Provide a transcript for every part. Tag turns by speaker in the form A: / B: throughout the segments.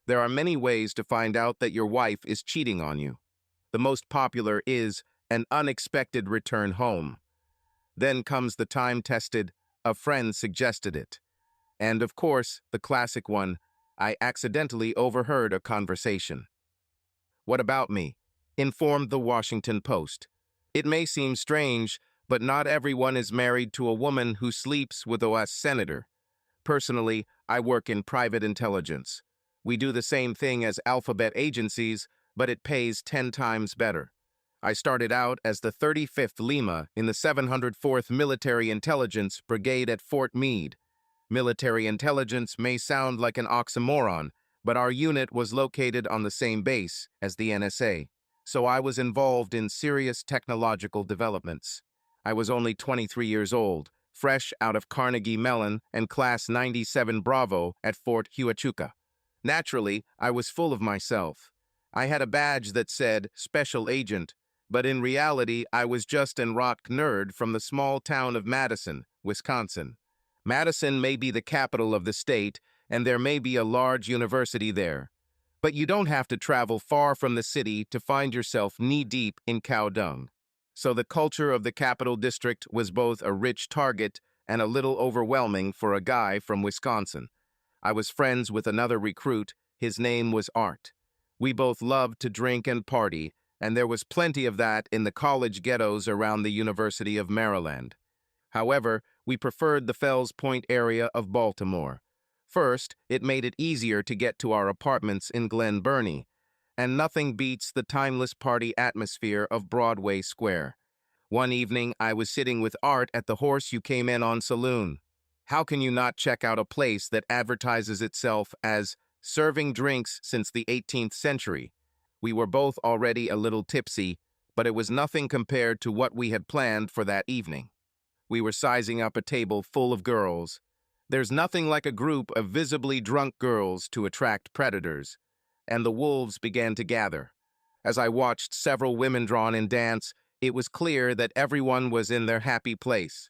A: There are many ways to find out that your wife is cheating on you. The most popular is an unexpected return home. Then comes the time-tested, a friend suggested it. And of course, the classic one, I accidentally overheard a conversation. What about me? Informed the Washington Post. It may seem strange, but not everyone is married to a woman who sleeps with a U.S. senator. Personally, I work in private intelligence. We do the same thing as alphabet agencies, but it pays 10 times better. I started out as the 35th Lima in the 704th Military Intelligence Brigade at Fort Meade. Military intelligence may sound like an oxymoron, but our unit was located on the same base as the NSA, so I was involved in serious technological developments. I was only 23 years old, fresh out of Carnegie Mellon and Class 97 Bravo at Fort Huachuca. Naturally, I was full of myself. I had a badge that said Special Agent, but in reality, I was just an rock nerd from the small town of Madison, Wisconsin. Madison may be the capital of the state, and there may be a large university there. But you don't have to travel far from the city to find yourself knee-deep in cow dung. So the culture of the Capital District was both a rich target and a little overwhelming for a guy from Wisconsin. I was friends with another recruit. His name was Art. We both loved to drink and party, and there was plenty of that in the college ghettos around the University of Maryland. However, we preferred the Fells Point area of Baltimore. First, it made it easier to get to our apartments in Glen Burnie, and nothing beats the timeless party atmosphere of Broadway Square. One evening, I was sitting with Art at the Horse You Came In On Saloon. How can you not check out a place that advertises itself as serving drinks since the 18th century? We were both already a little tipsy, but it was nothing compared to what we had planned for that evening. We were sizing up a table full of girls. There's nothing like a group of visibly drunk girls to attract predators, and the wolves began to gather. As I watched several women drawn in dance, it was clear that everyone was in their happy place,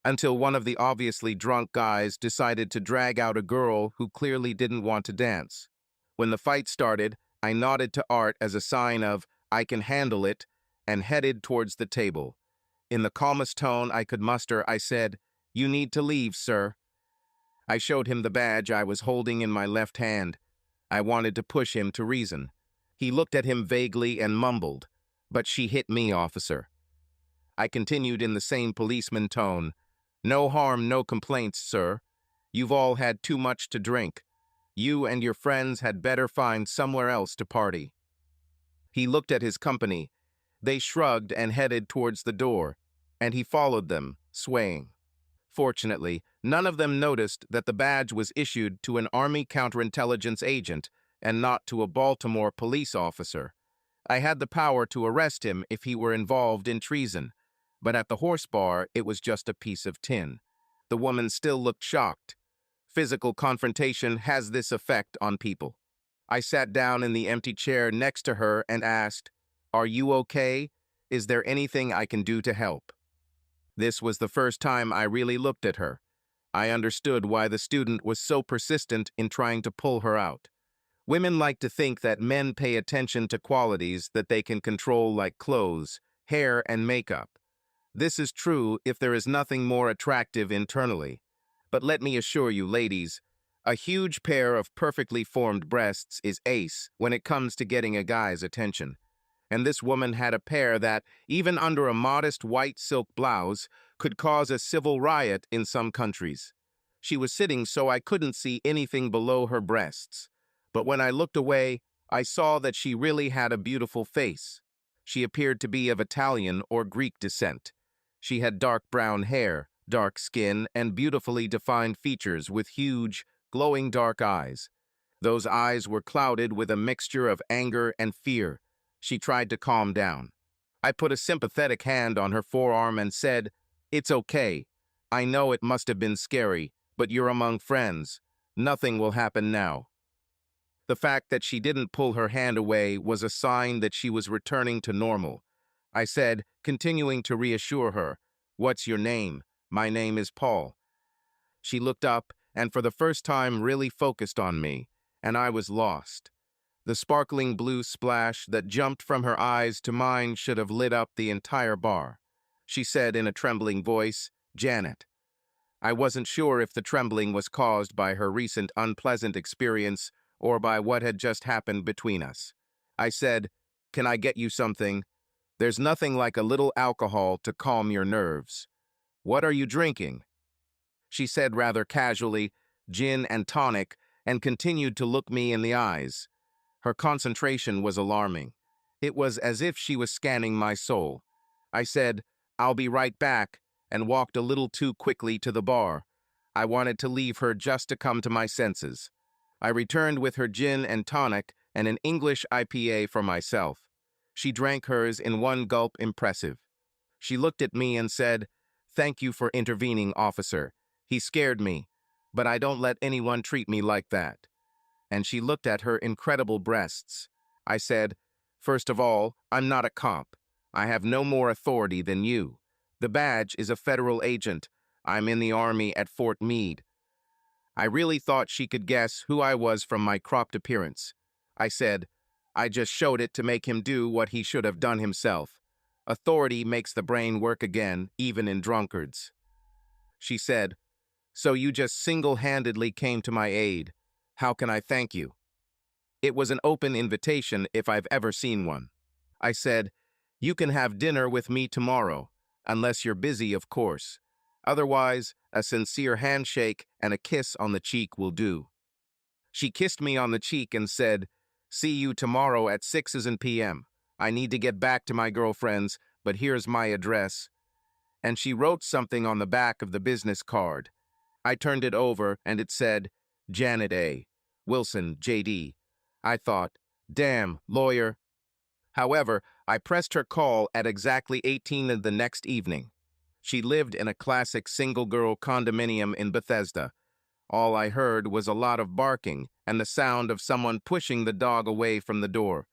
A: until one of the obviously drunk guys decided to drag out a girl who clearly didn't want to dance. When the fight started, I nodded to Art as a sign of, I can handle it, and headed towards the table. In the calmest tone I could muster, I said, "You need to leave, sir." I showed him the badge I was holding in my left hand. I wanted to push him to reason. He looked at him vaguely and mumbled, "But she hit me, officer." I continued in the same policeman tone, "No harm, no complaints, sir. You've all had too much to drink. You and your friends had better find somewhere else to party." He looked at his company. They shrugged and headed towards the door, and he followed them, swaying. Fortunately, none of them noticed that the badge was issued to an Army counterintelligence agent and not to a Baltimore police officer. I had the power to arrest him if he were involved in treason, but at the horse bar, it was just a piece of tin. The woman still looked shocked. Physical confrontation has this effect on people. I sat down in the empty chair next to her and asked, "Are you okay? Is there anything I can do to help?" This was the first time I really looked at her. I understood why the student was so persistent in trying to pull her out. Women like to think that men pay attention to qualities that they can control like clothes, hair, and makeup. This is true if there is nothing more attractive internally. But let me assure you, ladies, a huge pair of perfectly formed breasts is ace when it comes to getting a guy's attention. And this woman had a pair that, even under a modest white silk blouse, could cause a civil riot in some countries. She was sitting so I couldn't see anything below her breasts. But when I looked away, I saw that she really had a beautiful face. She appeared to be of Italian or Greek descent. She had dark brown hair, dark skin, and beautifully defined features with huge, glowing dark eyes. Those eyes were clouded with a mixture of anger and fear. She tried to calm down. I put a sympathetic hand on her forearm and said, "It's okay. I know it must have been scary, but you're among friends. Nothing will happen now." The fact that she didn't pull her hand away was a sign that she was returning to normal. I said, continuing to reassure her, "What's your name?" "My name is Paul." She looked up and for the first time really focused on me. and I was lost. The sparkling blue splash that jumped from her eyes to mine should have lit up the entire bar. She said in a trembling voice, "Janet." I wasn't sure if the trembling was caused by her recent unpleasant experience or by what had just happened between us. I said, "Can I get you something? There's nothing like a little alcohol to calm your nerves. What are you drinking?" She said rather casually, "Gin and tonic," and continued to look me in the eyes. Her concentration was alarming. It was as if she was scanning my soul. I said, "I'll be right back," and walked a little too quickly to the bar. I wanted to leave her just to come to my senses. I returned with her gin and tonic and an English IPA for myself. She drank hers in one gulp impressive. She looked at me and said, "Thank you for intervening, officer. He scared me, but I don't let anyone treat me like that." And she looked at her incredible breasts. I said, "First of all, I'm not a cop. I have no more authority than you. The badge is a federal agent. I'm in the Army at Fort Meade." I really thought she could guess who I was from my cropped appearance. I said, "I just showed it to make him do what he should have done himself. Authority makes the brain work again, even in drunkards." She said, "So you just single-handedly came to my aid. How can I thank you?" It was an open invitation if I've ever seen one. I said, "You can have dinner with me tomorrow, unless you're busy, of course. Otherwise, a sincere handshake and a kiss on the cheek will do." She kissed me on the cheek and said, "See you tomorrow at 6 p.m. I need to get back to my girlfriend's, but here's my address." And she wrote something on the back of the business card. I turned it over and it said, "Janet A. Wilson, J.D." I thought, damn, lawyer. However, I pressed her call at exactly 18 the next evening. She lived in a classic single-girl condominium in Bethesda. All I heard was a lot of barking and the sound of someone pushing the dog away from the door.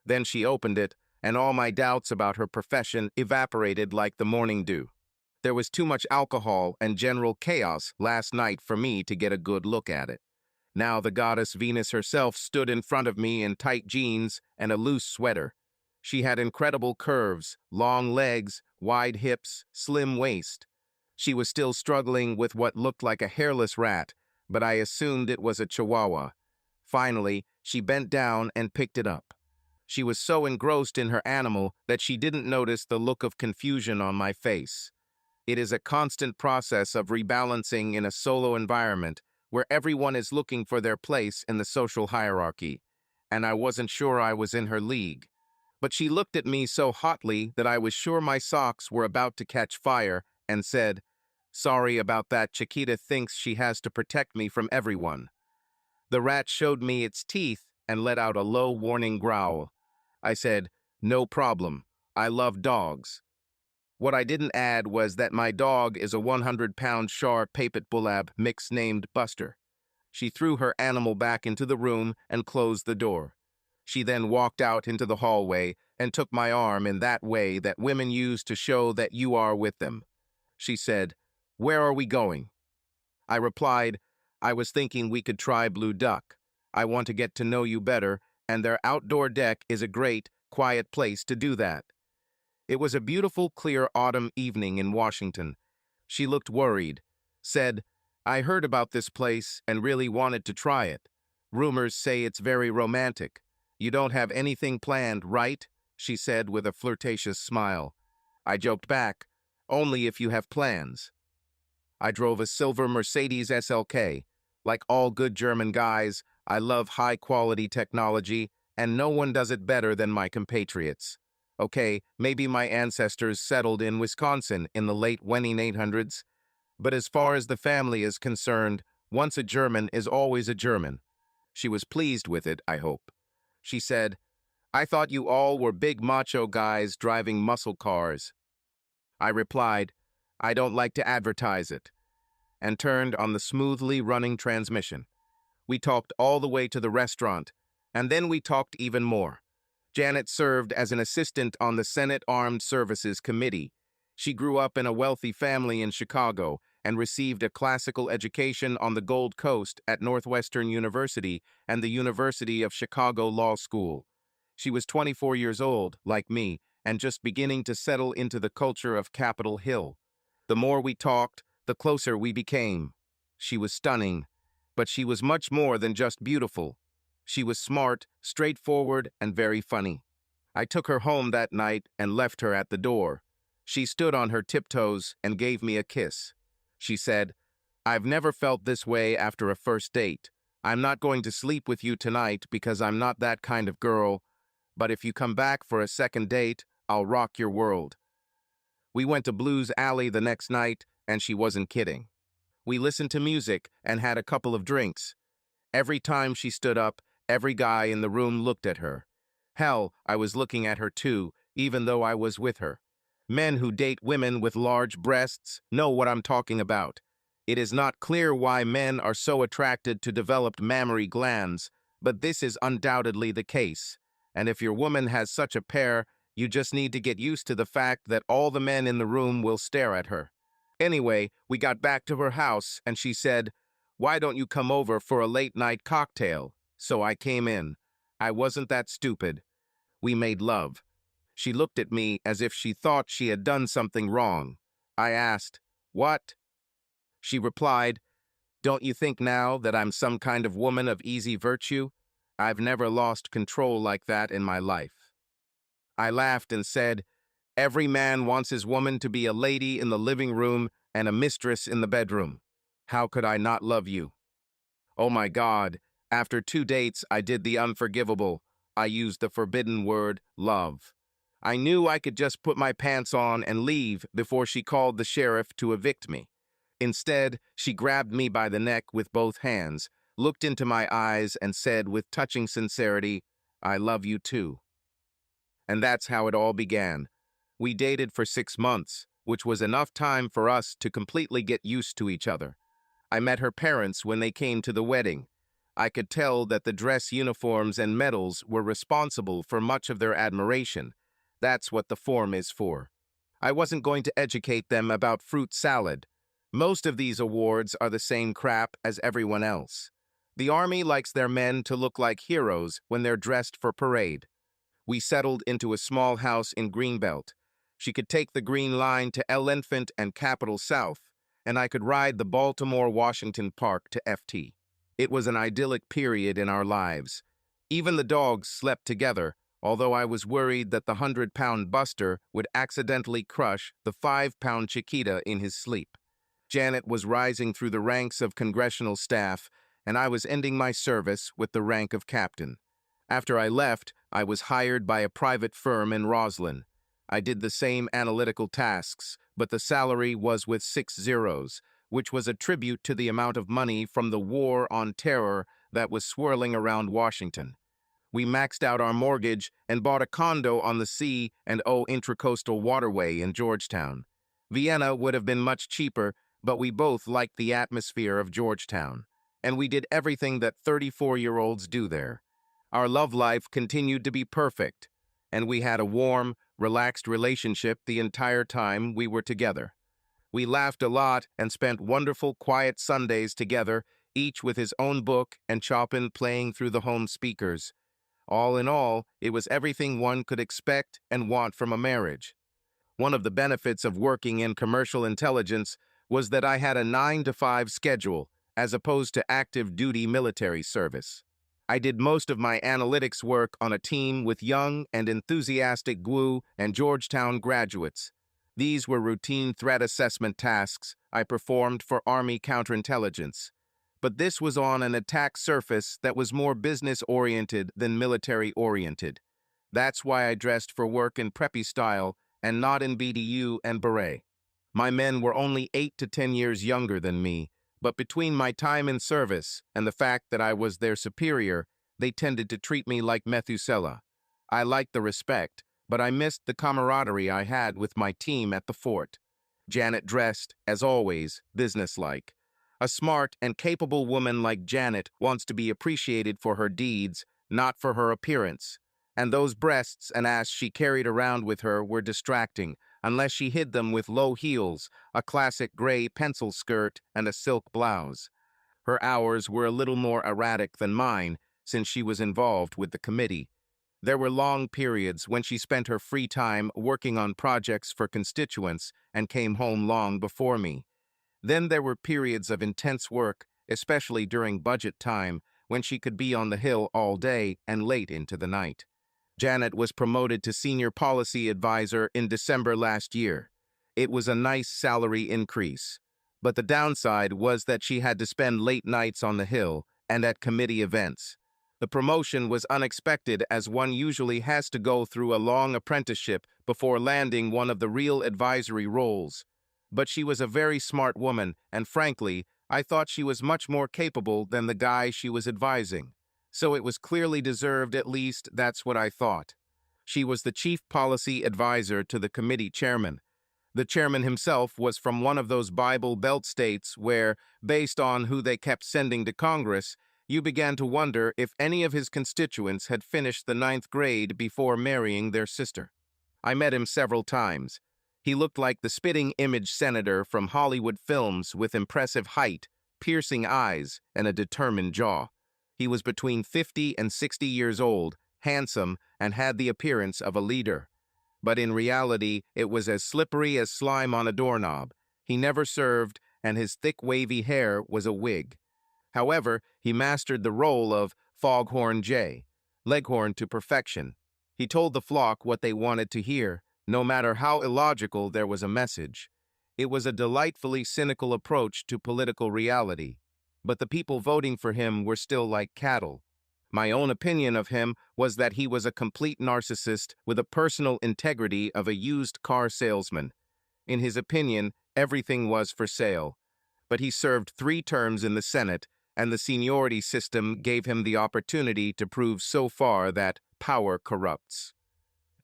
A: Then she opened it, and all my doubts about her profession evaporated like the morning dew. There was too much alcohol and general chaos last night for me to get a good look at it. Now the goddess Venus herself stood in front of me in tight jeans and a loose sweater. She had incredible curves, long legs, wide hips, slim waist. She was still struggling with what looked like a hairless rat, but I assumed it was a chihuahua. Finally, she bent down and picked it up. She was so engrossed in her animal that she didn't notice the look of confusion on my face. It is a constant process of rebalancing in a solo environment where everyone is looking for their place in the social hierarchy, and I wasn't sure I was in her league. But she looked at me so hotly that I was sure my socks were about to catch fire and said, "Sorry about that. Chiquita thinks she has to protect me from everyone." The rat showed me its teeth and let out a low warning growl. I said, "No problem. I love dogs." What I didn't add was that my dog is a 100-pound Shar Papet Bulab mix named Buster. She threw her animal back into the room and closed the door. She then walked out into the hallway and took my arm in that way that women use to show that you are with them. She said, "Where are we going?" I replied, "I was thinking we could try Blue Duck. I want to get to know you better, and their outdoor deck is a great, quiet place to do that." It was a beautiful, clear autumn evening in Washington. She looked worried, said, "I heard about this place and really wanted to try it. Rumors say it's very romantic. You don't have anything planned, right?" she said with a flirtatious smile. I joked back, "Only if you have plans." I drove a silver Mercedes SLK. Like all good German guys, I love high-quality technology, and no one does it better than my compatriots. Okay, maybe my ancestors settled in Wisconsin in the late 1800s, but as far as the family is concerned, once a German is always a German. She was pleased with it, I hope. She said, "I thought you all were big macho guys driving muscle cars." I replied, "I don't like to advertise it," and turned on the smoothly running transmission. We talked all the way to the restaurant, and then we talked even more. Janet served as an assistant on the Senate Armed Services Committee. She grew up in a wealthy family in Chicago and received a classical education on the Gold Coast at Northwestern University and the University of Chicago Law School. She was 24 years old, like me, and just beginning to settle into the culture of Capitol Hill. The more we talked, the closer we became. She was stunning, but she was much more than just beautiful. She was smart, straightforward, and very funny. I took her home that night and left her at the door. She stood on her tiptoes and gave me a kiss. She said, "I've never felt this way after a first date. I'm not going to sleep with you tonight because I'm not that kind of girl, but if you come back for a second date, I'll rock your world." We went to Blues Alley the next night, and she wasn't kidding. We listened to music and had a couple of drinks. Every time she stood up, every guy in the room looked at her. Hell, I was looking at her too, even though I was with her. Men who date women with large breasts know what I'm talking about. It is not clear why men are so attracted to developed mammary glands, but this is undoubtedly the case. And if your woman has such a pair, you just need to get used to the fact that all the men in the room will stare at her. Anyway, we got back to her house, and she said, "Why don't you come over for a late-night cocktail?" So I came in. I wasn't that stupid. We made love. She looked at me as if she thought she had done something wrong. I asked, "What?" She replied, "Don't you think now that I'm some kind of woman of easy virtue? I've never lost control like that in my life." I laughed and said, "Every man wants his woman to be a lady in the living room and a mistress in the bedroom. How could I not love you?" Oh my God, after 2 dates, I did the unforgivable. I used the forbidden word, love. I knew I could just put my pants on and leave before she called the sheriff to evict me. Instead, she grabbed me by the neck with both hands, looked into my eyes, and said with touching sincerity, "I love you too." And that's how it all began. We dated for 6 months, which was enough time for us to completely get used to each other. I met her parents when they came to the wedding. I could tell that the dress uniforms and medals were responsible for much of their admiration. That's what the form is for. I wasn't going to educate them about fruit salad. Most of these awards are the same crap as everyone else. The Army likes their men to look like heroes when they're dressed for parade. We settled into a small house in Greenbelt. She could take the Green Line to Elephant and Capitol South, and I could ride the Baltimore-Washington Park to FT. It was an idyllic period in our lives. Even the dogs slept together, although I was worried that the 100-pound Buster would accidentally crush the 5-pound Chiquita in his sleep. Janet was rising through the ranks of congressional staff, and I was ending my service with the rank of captain. After I left, I was hired by a private firm in Roslyn. I did the same analytical tasks, but the salary was with 6 zeros, which was a tribute to the amount of money from the war on terror that was swirling around Washington. We maxed out our mortgage and bought a condo on the sea and Intracoastal Waterway in Georgetown. Vienna would have been much cheaper, but we both liked the atmosphere of Georgetown, and we did everything that 34-year-olds do there. Our love life continued to be perfect, and we had a warm, relaxed relationship the entire time we were together. We laughed a lot and spent wonderful, quiet Sundays together, each with his own book and Chopin playing through the home speakers. All in all, it was everything one could expect and want from a marriage. One of the benefits of working in commercial intelligence was that I had a 9-to-5 schedule, as opposed to active duty military service. I did most of my analytics work on a team with young and enthusiastic GWU and Georgetown graduates. These were routine threat assessment tasks I performed for Army counterintelligence. But this was on an attack surface that was more business-oriented than military-oriented. That's why I dressed for work in preppy style and not in BDU and beret. My men were only 8 to 10 years younger than me, but between my time in service and the fact that I was their superior, they tended to treat me like Methuselah. I liked the respect, but I missed the camaraderie I had with my team at the fort. Janet dressed, as always, businesslike. A smart and capable woman like Janet wants to be appreciated for her deeds, not for her appearance. And those breasts and ass she carried around with her were distracting. unless she hid them with low heels, a classic gray pencil skirt, and a silk blouse. Her hours were a little more erratic than mine, since she was involved with the committee. There were long periods when she spent her free time working on projects for constituents and came home long before me. Then there were periods of intense work, especially during budget time, when she could be on the Hill all day and late into the night. Janet was promoted to senior policy advisor in December last year. It was a nice salary increase, but the downside was that she had to spend late nights on the Hill and at committee events. The promotion was unexpected, as one usually has to go through a long apprenticeship before landing one of the real advisory roles. But she was a very smart woman, and frankly, I thought she was much more capable than the guy she was advising. So it was clearly deserved, at least that's what I thought. She was the chief policy advisor to the committee chairman. The chairman himself was from one of those Bible Belt states where, based on who they kept sending to Congress, you began to wonder if any of his constituents had finished the ninth grade before marrying their sister. I met him several times. He looked like the spitting image senator from Hollywood films, with impressive height, piercing eyes, and a determined jaw. He was between 50 and 60 years old, handsome, and had the appearance of a leader. But in reality, it was as slippery as slime on a doorknob. He never served, and his thick wavy hair was a wig. However, he mastered the role of Foghorn Jay, Leghorn to perfection. He told the flock what they wanted to hear, no matter how illogical there was a message. It was a delightfully cynical approach to political reality. But the people voting for him were still like cattle. My own opinion of him was that he was a complete narcissist with a personal integrity of a used car salesman. In his opinion, everything was for sale. But he served 3 terms in the Senate, and the seniority system gave him the opportunity to prove so far that power corrupts.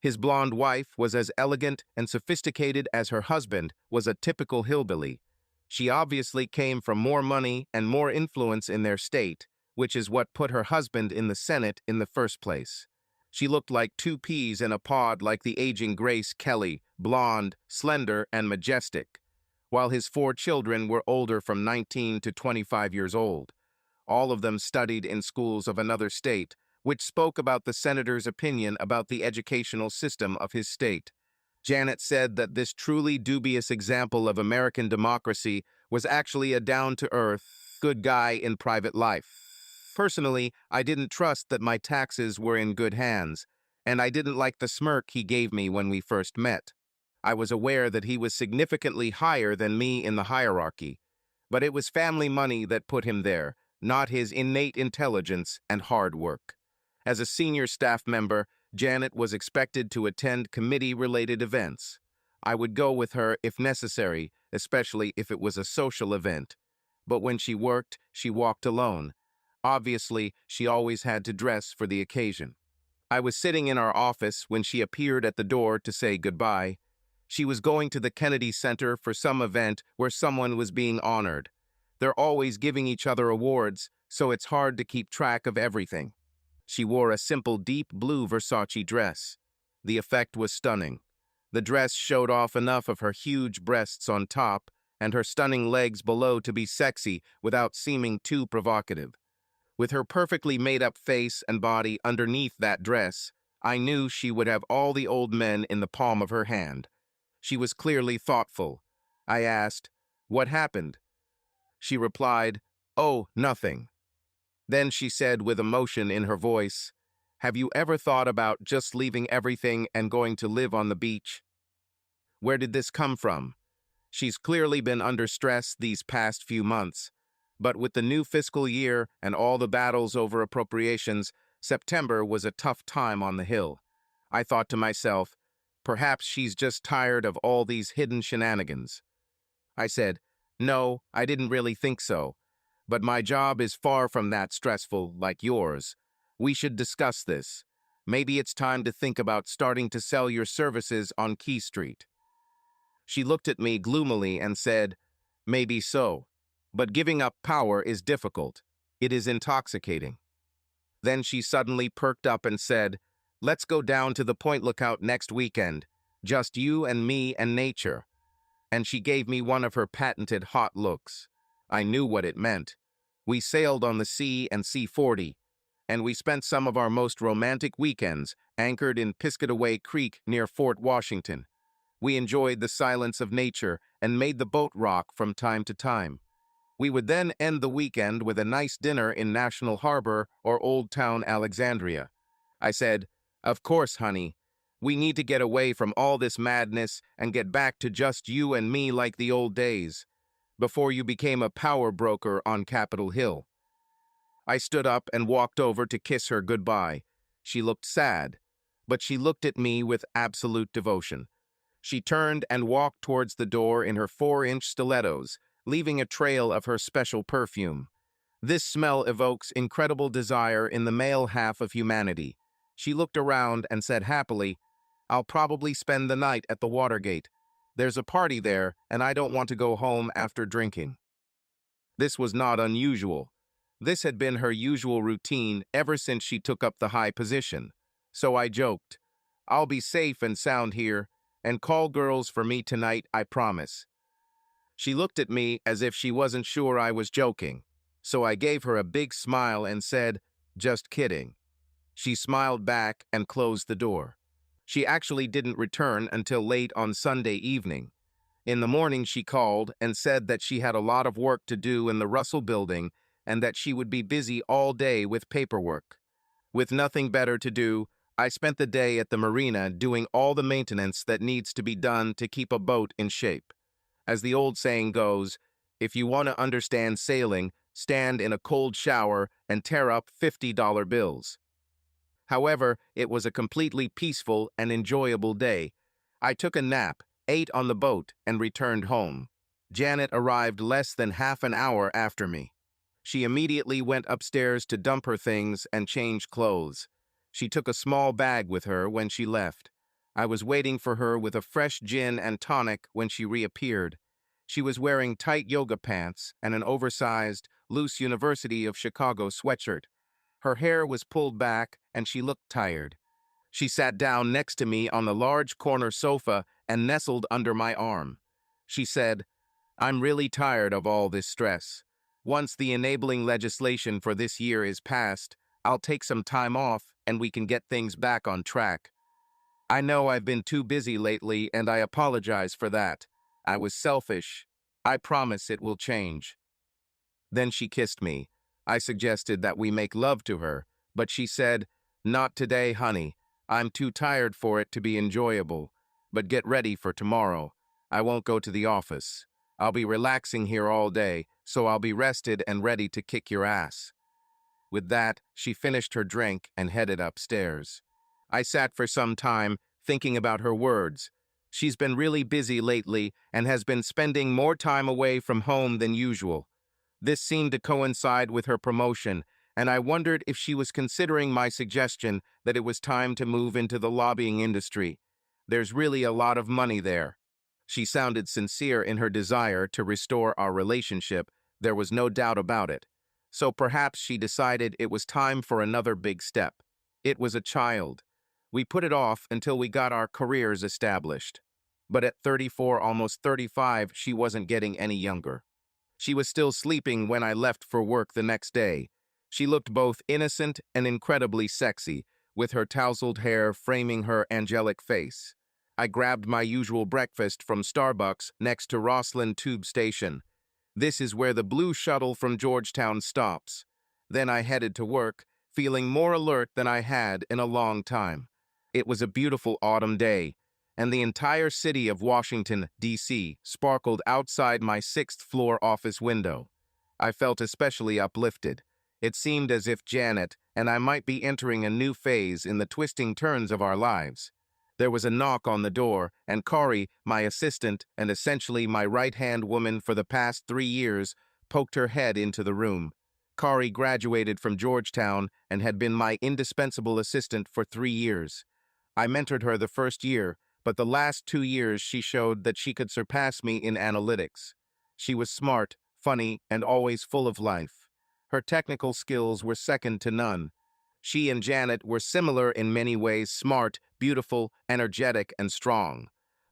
A: His blonde wife was as elegant and sophisticated as her husband was a typical hillbilly. She obviously came from more money and more influence in their state, which is what put her husband in the Senate in the first place. She looked like 2 peas in a pod, like the aging Grace Kelly, blonde, slender, and majestic, while his 4 children were older, from 19 to 25 years old. All of them studied in schools of another state, which spoke about the senator's opinion about the educational system of his state. Janet said that this truly dubious example of American democracy was actually a down-to-earth, good guy in private life. Personally, I didn't trust that my taxes were in good hands, and I didn't like the smirk he gave me when we first met. I was aware that he was significantly higher than me in the hierarchy, but it was family money that put him there, not his innate intelligence and hard work. As a senior staff member, Janet was expected to attend committee-related events. I would go with her if necessary, especially if it was a social event. But when she worked, she walked alone. Obviously, she always had to dress for the occasion. I was sitting in our office when she appeared at the door to say goodbye. She was going to the Kennedy Center for some event where someone was being honored. They're always giving each other awards, so it's hard to keep track of everything. She wore a simple deep blue Versace dress. The effect was stunning. The dress showed off enough of her huge breasts on top and her stunning legs below to be sexy without seeming too provocative. With her perfectly made-up face and body underneath that dress, I knew she would have all the old men in the palm of her hand. She was clearly thoughtful. I asked, "What happened?" She replied, "Oh, nothing." Then she said with emotion in her voice, "Have you ever thought about just leaving everything and going to live on the beach?" Where did this come from? She's clearly been under stress these past few months. But with the new fiscal year and all the battles over appropriations, September was a tough time on the Hill. I thought to myself, perhaps she's just tired of all these hidden shenanigans. I said, "No, I didn't really think so. But my job is far from that stressful like yours. We should discuss this. Maybe it's time to think about starting to sell your services on Key Street." She looked at me gloomily and said, "Maybe so. But giving up power is difficult. It is intoxicating." Then she suddenly perked up and said, "Let's go down to the Point Lookout next weekend. Just you and me and nature. And she gave me one of her patented hot looks. I knew what it meant. We sailed on the sea and C-40, and we spent some of our most romantic weekends anchored in Piscataway Creek near Fort Washington. We enjoyed the silence of nature and made the boat rock from time to time. We would then end the weekend with a nice dinner in National Harbor or Old Town Alexandria. I said, "Of course, honey. We need to get away from all this madness and get back to just you and me like the old days, before you became a power broker on Capitol Hill." I stood up and walked over to kiss her goodbye. She looked sad, but she looked at me with absolute devotion. She turned and walked towards the door in her 4-inch stilettos, leaving a trail of her special perfume. This smell evokes incredible desire in the male half of humanity. She looked around and said happily, "I'll probably spend the night at the Watergate. There's a party there, and I don't want to go home after drinking." This was not unusual. This had been her usual routine ever since she took up the high position. So I joked, "I'll be safe and sound here, and call girls for me tonight, I promise." She looked at me as if she wasn't sure I was joking, so I gave her a big smile and said, "Just kidding." She smiled back and closed the door. She actually didn't return until late on Sunday evening. In the morning she called and said that she had a lot of work to do in the Russell building and that she would be busy all day with paperwork. With nothing better to do, I spent the day at the marina doing all the maintenance that needs to be done to keep a boat in shape. As the old saying goes, if you want to understand sailing, stand in a cold shower and tear up $50 bills. However, it was a completely peaceful and enjoyable day. I took a nap, ate on the boat, and returned home. Janet arrived less than half an hour after me. She immediately went upstairs to dump her things and change clothes. She took a small bag with her when she left. I was waiting for her with a fresh gin and tonic when she reappeared. She was wearing tight yoga pants and an oversized, loose University of Chicago sweatshirt. Her hair was pulled back and she looked tired. She sat down next to me on the large corner sofa and nestled under my arm. She said, "I'm really tired of all this stress. Once the enabling legislation for this year is passed, I'll take some time off and we can get things back on track. I know I've been too busy lately and I apologize for that. I was selfish. I promise it will change." Then she kissed me. I suggested that we make love to her, but she said, "Not today, honey. I'm too tired for it to be enjoyable. But get ready for tomorrow. I won't go to the office. I'll be relaxing here all day, so I'll be rested and ready to kick your ass." With that, she finished her drink and headed upstairs. I sat for some time, thinking about her words. She's been really busy lately and has been spending more time away from home than usual. This seemed to coincide with her promotion, and I wondered if she was considering my suggestion that it was time to move into the lobbying industry. There's really a lot of money there. She sounded sincere in her desire to restore our relationship. There was no doubt about it. So perhaps she decided it was time for another big step. It was a child. We put it off until we got our careers established. But at 34, almost 35, she wasn't getting any younger. She was still sleeping when I left for work the next day. She looked both innocent and incredibly sexy, with her tousled hair framing her angelic face. I grabbed my usual breakfast from Starbucks next to Rosslyn Tube Station. This is where the blue shuttle from Georgetown stops. Then I headed to work, feeling more alert than I had in a long time. It was a beautiful autumn day, and the entire city of Washington, D.C., sparkled outside my sixth-floor office window. I felt especially uplifted. It seemed as if Janet and I might be entering a new phase in the twisting turns of our lives. There was a knock on the door, and Kari, my assistant and essentially my right-hand woman for the past 3 years, poked her head into the room. Kari graduated from Georgetown and had been my indispensable assistant for 3 years. I mentored her the first year, but the last 2 years she showed that she could surpass me in analytics. She was smart, funny, and always full of life. Her technical skills were second to none. She and Janet were similar in many ways, smart, beautiful, energetic, and strong.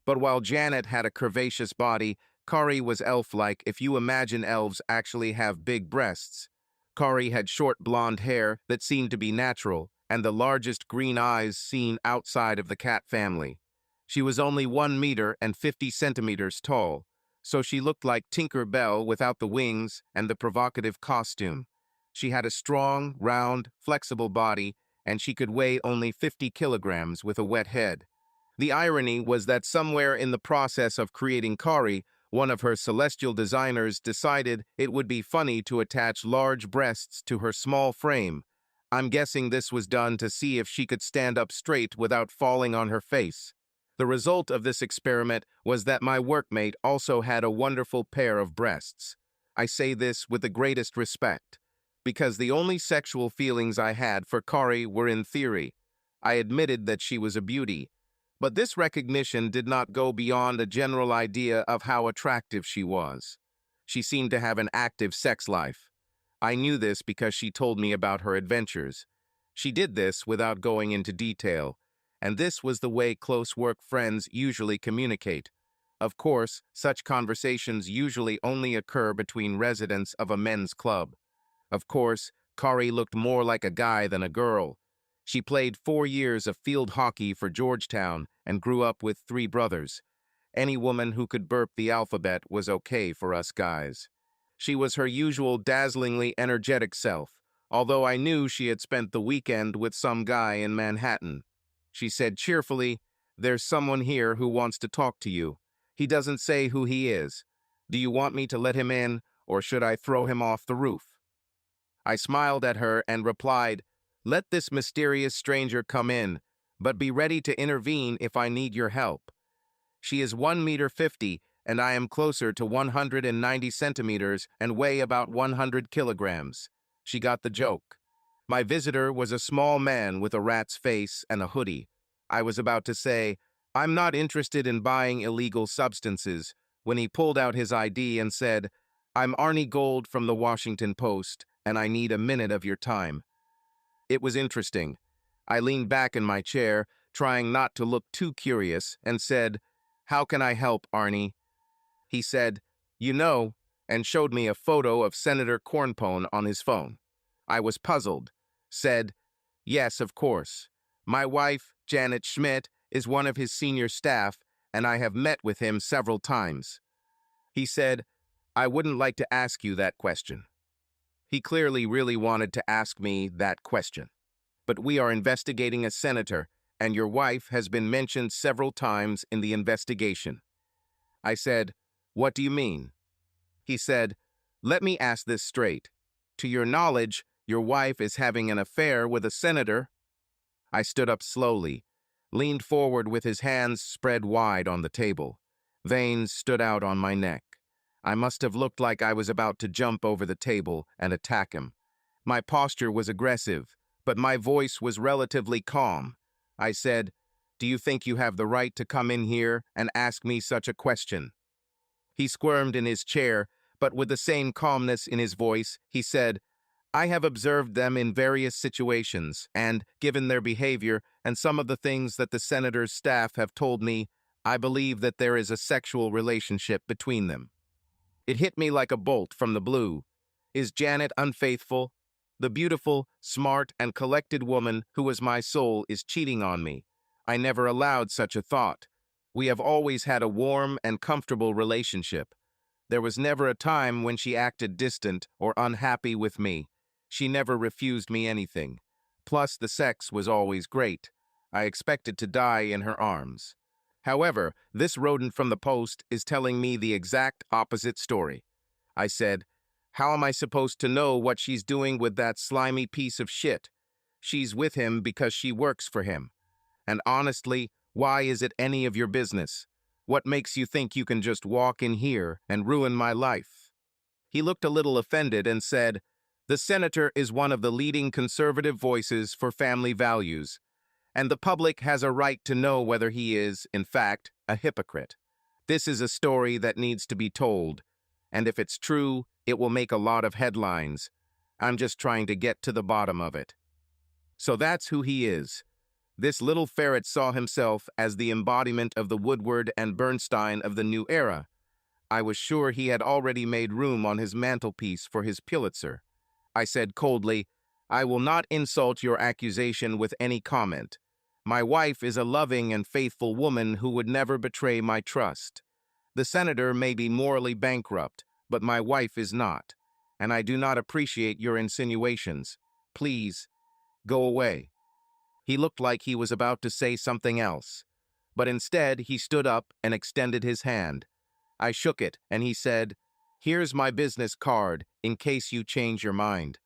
A: But while Janet had a curvaceous body, Kari was elf-like if you imagine elves actually have big breasts. Kari had short blonde hair that seemed to be natural, and the largest green eyes seen outside of the cat family. She was only 1 meter and 50 centimeters tall, so she looked like Tinker Bell without the wings and the provocative costume. She had a strong, round, flexible body, and she could weigh only 50 kilograms with a wet head. The irony was that somewhere in the process of creating Kari, one of her celestial designers decided it would be funny to attach large breasts to her small frame. I'm guessing this was done to see if she could stand up straight without falling on her face. The result of this experiment was that my workmate also had a wonderful pair of breasts. I say this with the greatest respect, because the only sexual feelings I had for Kari were in theory. I admitted that she was a beauty, but this recognition did not go beyond a general idea of how attractive she was. She seemed to have an active sex life. I knew this because she told me about her adventures. She did this without going into detail, and this was the way close work friends usually communicate. Of course, such conversations usually only occur between residents of a men's club. Of course, Kari looked more like a guy than a girl. She played 4 years of field hockey for Georgetown and grew up with 3 brothers. Any woman who could burp the alphabet was okay for us guys. She was her usual dazzlingly energetic self, although I knew she had spent the weekend with some guy in Manhattan. She said cheerfully, "There's someone here who wants to talk to you. He doesn't say who he is. Do you want me to let him in, or should I throw him off the roof?" I smiled at her and replied, "Let this mysterious stranger come in, but be ready to intervene if I need your help. She is 1 meter 50, and I am closer to 190 centimeters and weigh about 100 kilograms. She got the joke. My visitor was a small man with a rat's face and a hoodie. I was about to say, "I'm not interested in buying illegal substances," when he pulled out his ID and said, "I'm Arnie Gold from the Washington Post, and I need a minute of your time." It was interesting. I leaned back in my chair, trying not to look too curious, and said, "How can I help, Arnie?" He said, "You know," and showed me a photo of Senator Cornpone on his phone. I was puzzled, said, "Yes, of course. My wife, Janet Schmidt, is one of his senior staff, and I have met with him several times." He said, "I wouldn't like to ask you that question." He clearly really wanted to ask me that question. "But we are investigating a senator, and your wife has been mentioned several times in the investigation." I said, "What do you mean?" He said, "Let me ask this straight. To your knowledge, your wife is having an affair with a senator?" I stood up slowly, leaned forward with his hands spread wide on the table. Veins stood out on my neck. I must have looked like I was about to jump over the table and attack him. My posture was aggressive, but my voice was relatively calm. I said, "Do you think you have the right to come in here and ask me such a question?" He squirmed in his chair, but with the same calmness in his voice, he said, "I have observed them in various situations, and, given their behavior and some of the things that the senator's staff have told me, I believe that there is a sexual relationship between them." It hit me like a bolt from the blue. Is Janet unfaithful? The beautiful, smart, and collected woman who was my soul is cheating on me. I never allowed such a thought. We have always had a warm and comfortable relationship. There was never a time when she acted distant or unhappy with me. She never refused me anything. Plus, the sex was always great. I expected to die in her arms. However, this rodent from the Post is telling me the exact opposite story. I said, "How am I supposed to know what she's doing with that slimy piece of shit? She's with him because she works for him. And honestly, why is it any of your business? What makes you think you can just walk in here and ruin my life?" He looked a little offended and said, "The senator is one of the leading conservative voices for family values, and the public has a right to know whether he is, in fact, a hypocrite. This is a story that needs to be told, and if it's true, it will make a lot of headlines. I'm just trying to get to the bottom of it. So that's who he is. This little ferret saw himself as the embodiment of the Woodward and Bernstein of the new era. I was sure he had already made room on his mantelpiece for his Pulitzer. I said coldly, "I will not insult your accusation with any comment. My wife is a loving and faithful woman who would never betray my trust. The senator may be morally bankrupt, but my wife is not, and I do not appreciate your insinuations. Please, go away." He looked like he was about to say something else, but instead he stood up and extended his hand. I shook it, and he said, "Here's my business card, in case you change your mind."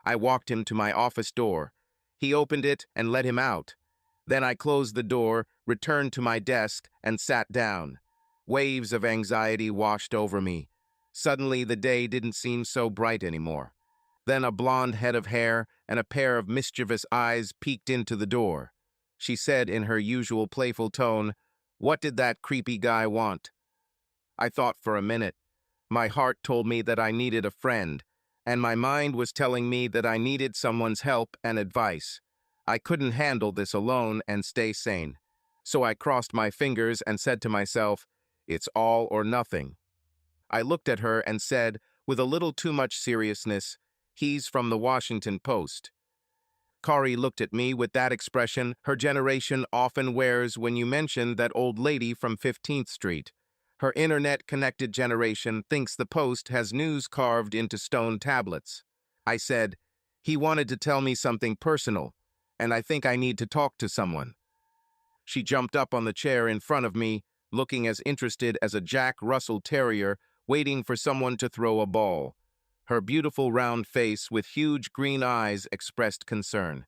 A: I walked him to my office door. He opened it and let him out. Then I closed the door, returned to my desk, and sat down. Waves of anxiety washed over me. Suddenly, the day didn't seem so bright anymore. Then a blonde head of hair and a pair of mischievous eyes peeked into the door. She said in her usual playful tone, "What did that creepy guy want?" I thought for a minute. My heart told me that I needed a friend, and my mind was telling me that I needed someone's help and advice. I couldn't handle this alone and stay sane. So I crossed my fingers and said to myself, "It's all or nothing." I looked at her and said, with a little too much seriousness, "He's from the Washington Post." Kari looked at me with that expression her generation often wears when you mention that old lady from 15th Street. Her internet-connected generation thinks the Post has news carved into stone tablets. I said, "He wanted to tell me something personal, and I think I need to talk to someone." She jumped up on the chair in front of me, looking as interested as a Jack Russell Terrier waiting for someone to throw a ball. Her beautiful round face with huge green eyes expressed concern.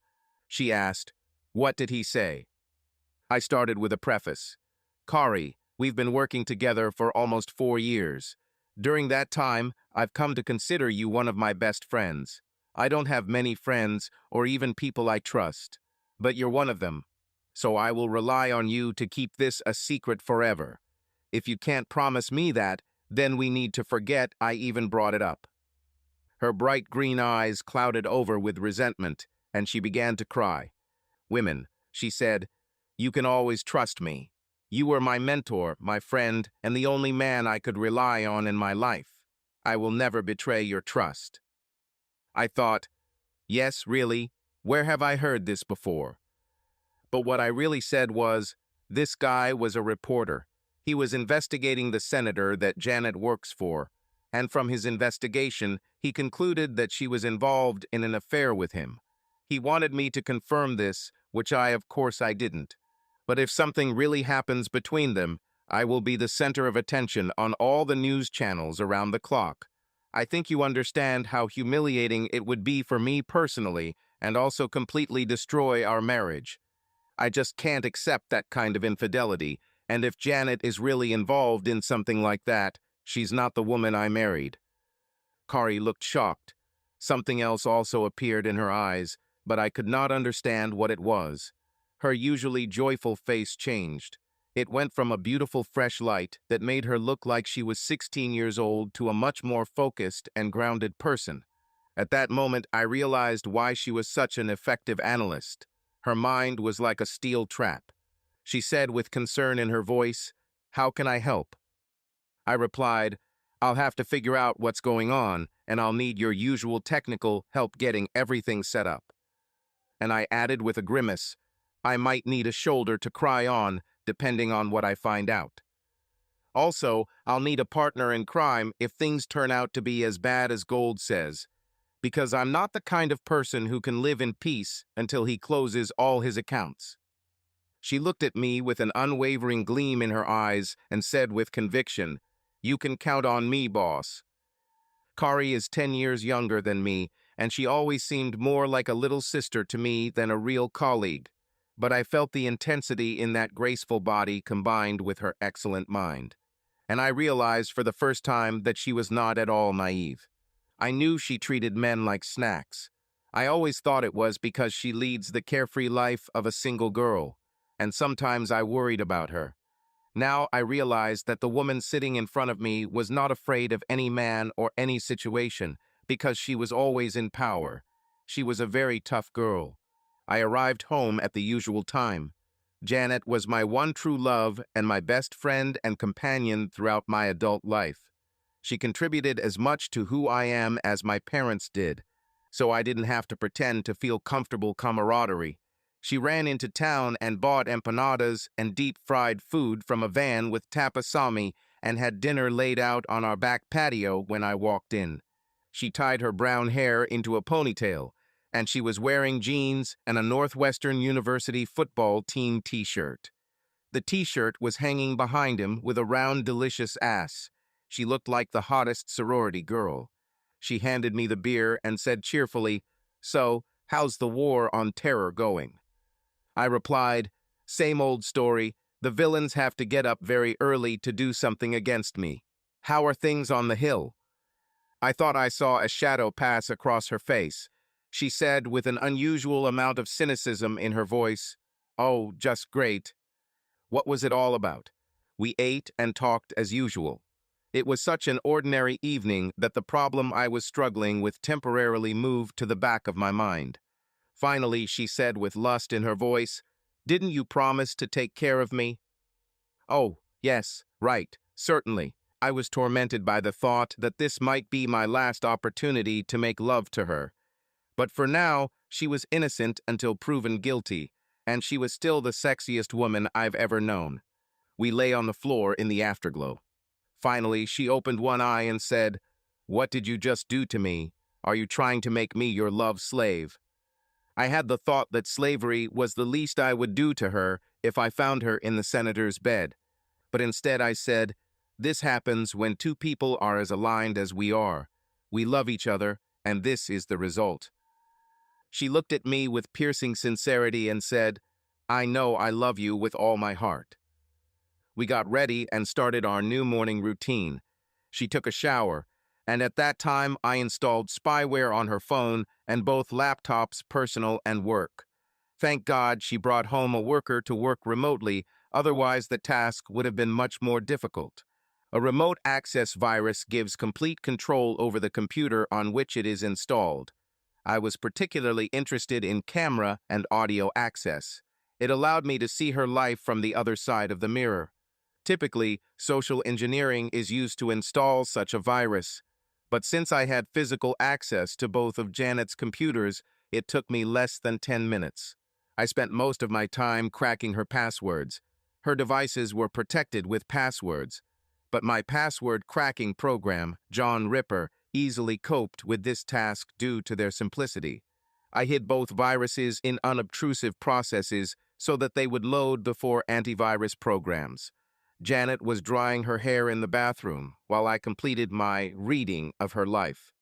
A: She asked, "What did he say?" I started with a preface. "Kari, we've been working together for almost 4 years. During that time, I've come to consider you one of my best friends. I don't have many friends or even people I trust, but you're one of them. So I will rely on you to keep this a secret forever. If you can't promise me that, then we need to forget I even brought it up." Her bright green eyes clouded over with resentment, and she began to cry. "Women," she said, "you can always trust me. You were my mentor, my friend, and the only man I could rely on in my life. I will never betray your trust." I thought, yes, really, where have I heard this before? But what I really said was, this guy was a reporter. He was investigating the senator that Janet works for, and from his investigation, he concluded that she was involved in an affair with him. He wanted me to confirm this, which of course I didn't. But if something really happens between them, I will be the center of attention on all the news channels around the clock. I think you understand how humiliating it would be for me personally, and also completely destroy our marriage. I just can't accept that kind of infidelity, and if Janet is really involved in something like that, she's not the woman I married." Kari looked shocked. Something else also appeared in her eyes, but I could not understand what it was. Her usually joyful face changed. It went from a beautiful fresh light that made her look like she was 16 years old to a much more focused and grounded person. At that moment, I realized why she was such an effective analyst. Her mind was like a steel trap. She said with concern in her voice, "How can I help?" I replied, "I'll have to figure out what's going on, and I'll need your usual technical help getting everything set up." And I added with a grimace, "I might need a shoulder to cry on, depending on what I find out. Also, I'll need a partner in crime if things turn out to be as bad as Gold says, because I'm not the kind of person who can live in peace until he closes all his accounts." She looked at me with an unwavering gleam in her eyes and said with conviction, "You can count on me, boss." Kari is 10 years younger than me, and she always seemed more like a little sister to me than a real colleague. But I felt the intensity in that graceful body combined with her excellent mind. And I realized for the first time that she was not at all naive. I knew she treated men like snacks. I always thought it was because she leads the carefree life of a single girl, and sometimes I worried about her. Now I realized that the woman sitting in front of me was not afraid of any man or any situation because she was always in power. She was a very tough girl. I arrived home at the usual time. Janet was my one true love and my best friend and companion throughout my adult life. She contributed as much to who I am as my parents did, so I didn't have to pretend to feel comfortable camaraderie. She ran into town and bought empanadas and deep-fried food from a van with tapasami and had dinner laid out on our back patio when I walked in. She tied her brown hair into a ponytail, and she was wearing jeans and a Northwestern University football team t-shirt. The t-shirt was hanging behind him with a round, delicious ass. She looked like the hottest sorority girl. She handed me the beer and said cheerfully, "So, how's the war on terror going?" I replied, "Same old story. The villains have to get up very early to do something against me. How are things on the hill?" I thought I saw a shadow pass across her face. She said with an unusual amount of cynicism in her voice, "Oh, just great." What was it all about? We ate and talked as usual. It was such an ordinary evening that the problem I was struggling with temporarily moved to the back of my mind. Finally, she said with lust in her voice, "Didn't you promise to take care of me?" Oh, yes, right, certainly. I was tormented by the thought that this might be my last opportunity to make love to her. But for now, she was innocent until proven guilty, and she was still the sexiest woman I've ever known. We lay on the floor in the afterglow. Finally, she opened one eye and said, "What did you just do to me? Are you trying to make me your love slave?" I had the thought that slavery was the least I would do to her if I found her in the senator's bed. But instead I said, "This happens when two people are as aligned as we are. We love each other, and this is the result." She looked at me with piercing sincerity and said, "I know I love you with all my heart." We got ready and started our new morning routine. She took a shower, and at that time I installed spyware on her phone and both laptops, personal and work. Thank God she brought home a worker to work remotely, otherwise the task would have been much more difficult. A remote access virus gives complete control over the computer on which it is installed. I was particularly interested in camera and audio access. It allowed me to see her life from the other side of the mirror. Typically, social engineering is used to install such a virus. But since I had physical access to both of Janet's computers, it took me less than 10 minutes. I spent most of my time cracking her passwords. Her devices were protected with passwords. But my password cracking program, John Ripper, easily coped with this task due to their simplicity. I hid both viruses in unobtrusive processes so that they would load before antivirus programs. Janet was drying her hair in the bathroom while I completed my reading of her life.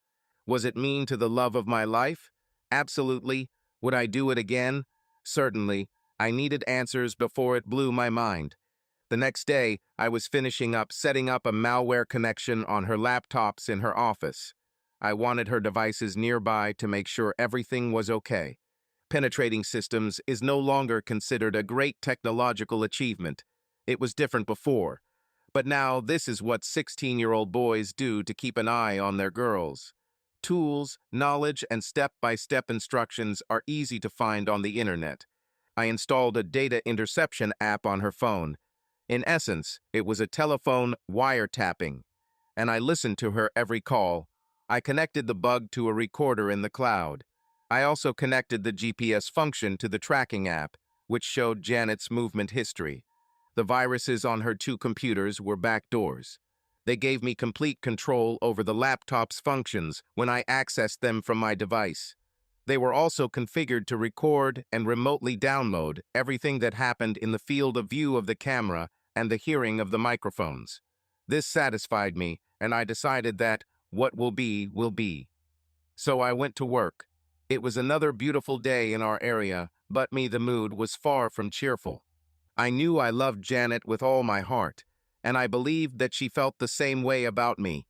A: Was it mean to the love of my life? Absolutely. Would I do it again? Certainly. I needed answers before it blew my mind. The next day, I was finishing up setting up a malware connection on her laptops in her office. I wanted her devices nearby to make sure everything was okay. Penetrating systems is no longer considered a great technological achievement. It was different before. But now this is what 16-year-old boys do to keep an eye on their girls. Tools, knowledge, and step-by-step instructions are easy to find on the internet. I installed a data interception app on her phone. In essence, it was a telephone wiretapping, and I listened to her every call. I connected the bug to a recorder in the cloud. I also connected the GPS function to the tracking app, which showed Janet's movement history. The viruses on her two computers were backdoors. They gave me complete control over the laptop's functions when I accessed them from my device. They were also configured to record and remotely download everything that happened in the field of view of the camera and the hearing of the microphones. This satisfied me, and I decided that what will be, will be. So I went to work. It was another beautiful day in our area, but the mood was far from cheerful. I knew I loved Janet with all my heart, and I believed that she felt the same way about me.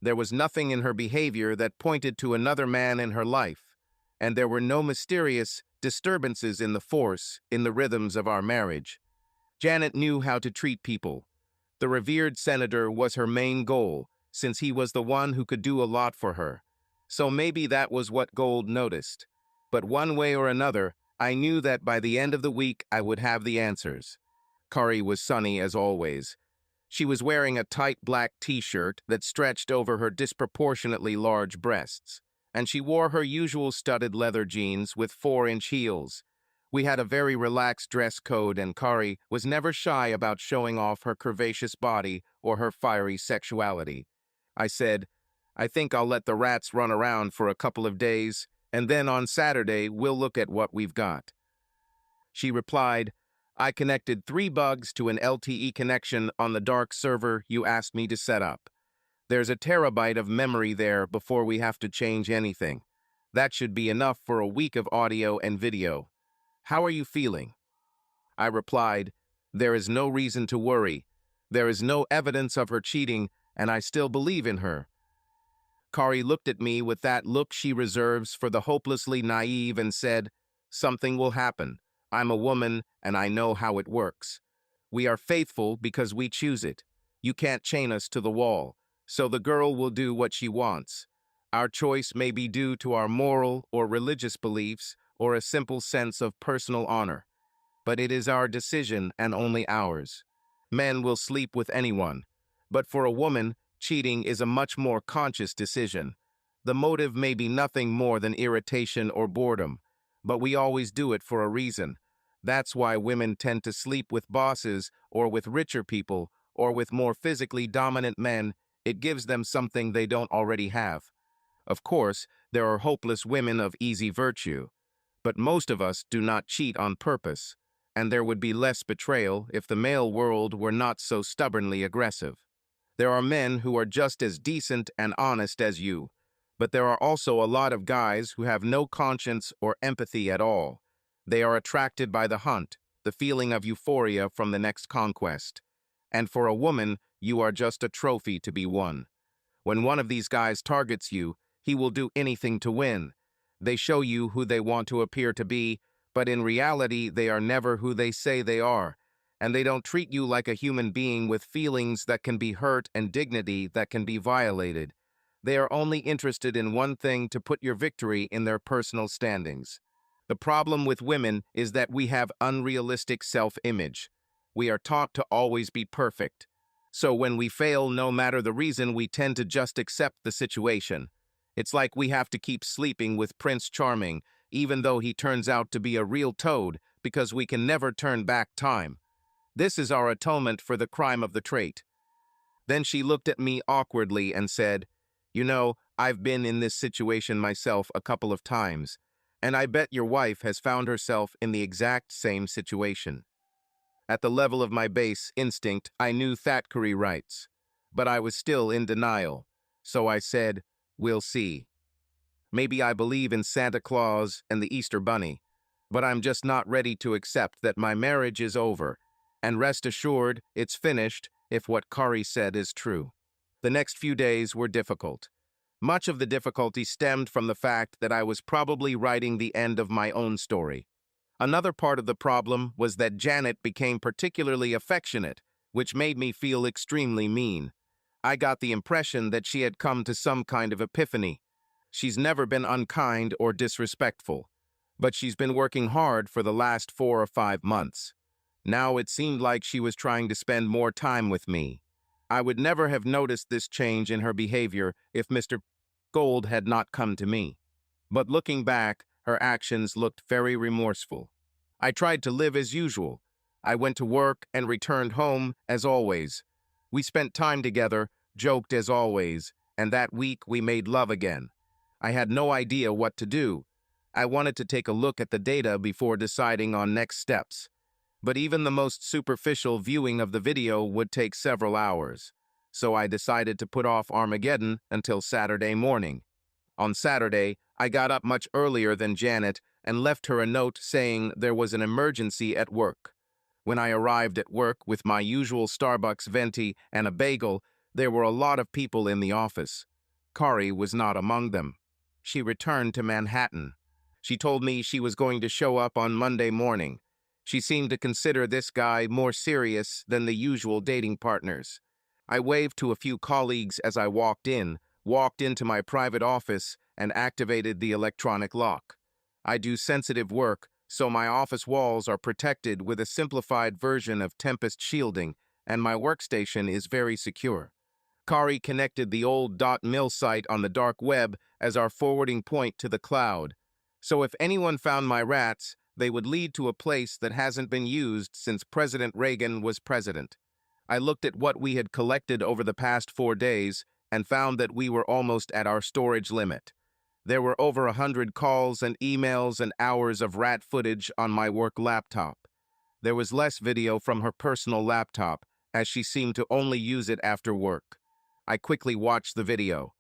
A: There was nothing in her behavior that pointed to another man in her life, and there were no mysterious disturbances in the force, in the rhythms of our marriage. Janet knew how to treat people. The revered senator was her main goal, since he was the one who could do a lot for her. So maybe that was what Gold noticed. But one way or another, I knew that by the end of the week I would have the answers. Kari was sunny as always. She was wearing a tight black t-shirt that stretched over her disproportionately large breasts, and she wore her usual studded leather jeans with 4-inch heels. We had a very relaxed dress code, and Kari was never shy about showing off her curvaceous body or her fiery sexuality. I said, "I think I'll let the rats run around for a couple of days, and then on Saturday we'll look at what we've got." She replied, "I connected 3 bugs to an LTE connection on the dark server you asked me to set up. There's a terabyte of memory there before we have to change anything. That should be enough for a week of audio and video. How are you feeling?" I replied, "There is no reason to worry. There is no evidence of her cheating, and I still believe in her." Kari looked at me with that look she reserves for the hopelessly naive and said, "Something will happen. I'm a woman, and I know how it works. We are faithful because we choose it. You can't chain us to the wall, so the girl will do what she wants. Our choice may be due to our moral or religious beliefs or a simple sense of personal honor, but it is our decision and only ours. Men will sleep with anyone, but for a woman, cheating is a much more conscious decision. The motive may be nothing more than irritation or boredom, but we always do it for a reason. That's why women tend to sleep with bosses or with richer people or with more physically dominant men. It gives them something they don't already have. Of course, there are hopeless women of easy virtue, but most of us do not cheat on purpose, and there would be less betrayal if the male world were not so stubbornly aggressive. There are men who are just as decent and honest as you, but there are also a lot of guys who have no conscience or empathy at all. They are attracted by the hunt, the feeling of euphoria from the next conquest. And for a woman, you are just a trophy to be won. When one of these guys targets you, he will do anything to win. They show you who they want to appear to be, but in reality, they are never who they say they are. And they don't treat you like a human being with feelings that can be hurt and dignity that can be violated. They are only interested in one thing: to put your victory in their personal standings. The problem with women is that we have unrealistic self-image. We are taught to always be perfect. So when we fail, no matter the reason, we tend to just accept the situation. It's like we have to keep sleeping with Prince Charming, even though he turns out to be a real toad, because we can never turn back time. This is our atonement for the crime of the trait. Then she looked at me awkwardly and said, "You know, I've been in this situation myself a couple of times, and I bet your wife has found herself in the exact same situation." At the level of my base instinct, I knew Thackeray rights, but I was still in denial. So I said, "We'll see. Maybe I believe in Santa Claus and the Easter Bunny, but I'm just not ready to accept that my marriage is over, and rest assured, it's finished if what Kari said is true." The next few days were difficult. Much of the difficulty stemmed from the fact that I was probably writing the end of my own story. Another part of the problem was that Janet became particularly affectionate, which made me feel extremely mean. I got the impression that she had come to some kind of epiphany. She's never been unkind or disrespectful, but she's been working hard for the last 4 or 5 months. Now it seemed like she was trying to spend more time with me. I would never have noticed this change in her behavior if Mr. Gold had not come to me. But looking back, her actions looked very remorseful. I tried to live as usual. I went to work and returned home as always. We spent time together, joked as always, and that week we made love again. I had no idea what to do. I wanted to take a look at the data before deciding on next steps. But even the most superficial viewing of the video would take several hours. So I decided to put off Armageddon until Saturday morning. On Saturday, I got up much earlier than Janet and left her a note saying there was an emergency at work. When I arrived at work with my usual Starbucks venti and a bagel, there were a lot of people in the office. Kari was not among them. She returned to Manhattan. She told me she was going to show up on Monday morning. She seemed to consider this guy more serious than the usual dating partners. I waved to a few colleagues as I walked into my private office, and activated the electronic lock. I do sensitive work, So my office walls are protected with a simplified version of Tempest shielding, and my workstation is very secure. Kari connected the old .mil site on the dark web as our forwarding point to the cloud. So if anyone found my rats, they would lead to a place that hasn't been used since President Reagan was president. I looked at what we had collected over the past 4 days and found that we were almost at our storage limit. There were over 100 calls and emails and hours of rat footage on my work laptop. There was less video from her personal laptop, as she seemed to only use it after work. I quickly watched the video.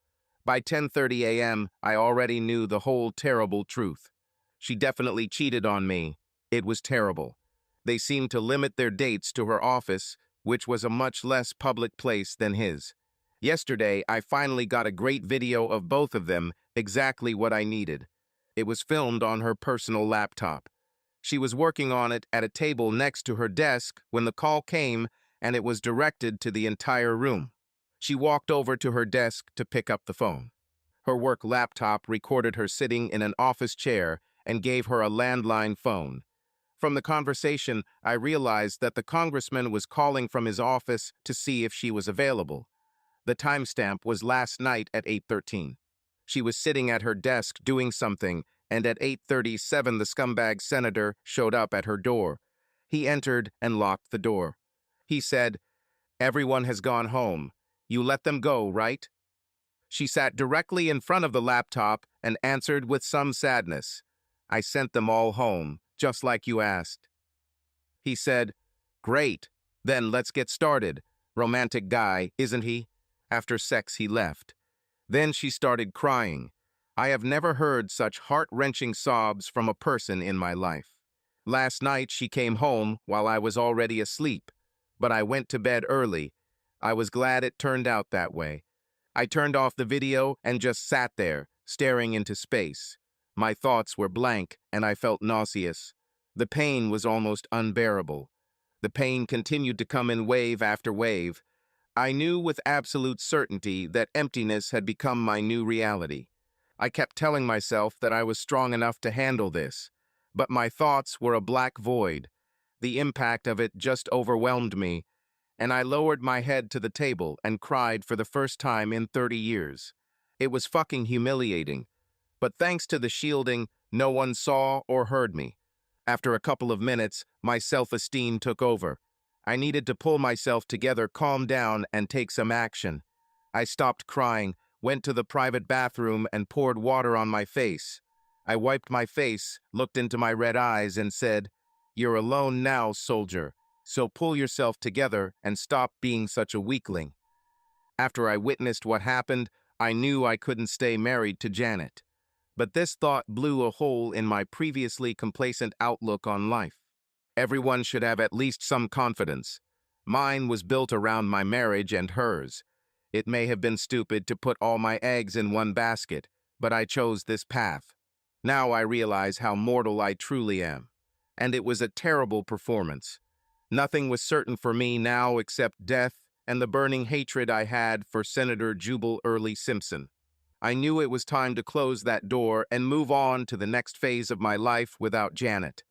A: By 10:30 a.m., I already knew the whole terrible truth. She definitely cheated on me. It was terrible. They seemed to limit their dates to her office, which was a much less public place than his. Yesterday, I finally got a great video of both of them, exactly what I needed. It was filmed on her personal laptop. She was working on it at a table next to her desk when the call came, and it was directed to the entire room. She walked over to her desk to pick up the phone. Her work laptop recorded her sitting in an office chair and gave her a landline phone. From the conversation, I realized that the congressman was calling from his office to see if she was available. The timestamp was last night at 8:13. She was sitting at her desk doing something, and at 8:37 the scumbag senator showed up at her door. He entered and locked the door. He said, "Everyone has gone home. You let them go, right?" She sat directly in front of the laptop and answered with some sadness, "I sent them all home, just like you asked." He said, "Great, then let's get started. Romantic guy, isn't he?" After sex, he left. Then she started crying. I have never heard such heart-wrenching sobs from a person in my life. Last night, she came home while I was already asleep, but I went to bed early. I was glad it turned out that way. I turned off the video and just sat there, staring into space. My thoughts were blank, and I felt nauseous. The pain was almost unbearable. The pain continued to come in wave after wave. I knew with absolute certainty that emptiness had become my new reality. I kept telling myself that I was strong enough to handle this, but my thoughts were a black void. The impact of it just overwhelmed me, and I lowered my head to the table and cried for the first time in 30 years. It was fucking humiliating, but thanks to the shielding, no one saw or heard me. After a couple of minutes, my self-esteem took over. I needed to pull myself together, calm down, and take some action. I stopped crying, went to the private bathroom, and poured water on my face. I wiped my face, looked into my red eyes, and said, "You're alone now, soldier, so pull yourself together and stop being such a weakling." After I witnessed what happened, I knew I couldn't stay married to Janet. But this thought blew a hole in my previously complacent outlook on life. Everyone should have at least some confidence. Mine was built around my marriage and hers. It may have been stupid to put all my eggs in one basket, but I chose this path. Now I realize how mortal I truly am. And it was a terrible performance. Nothing was certain for me now except death and the burning hatred I had for Senator Jubal Early Simpson. I knew it was time to close that door and move on to the next phase of my life without Janet.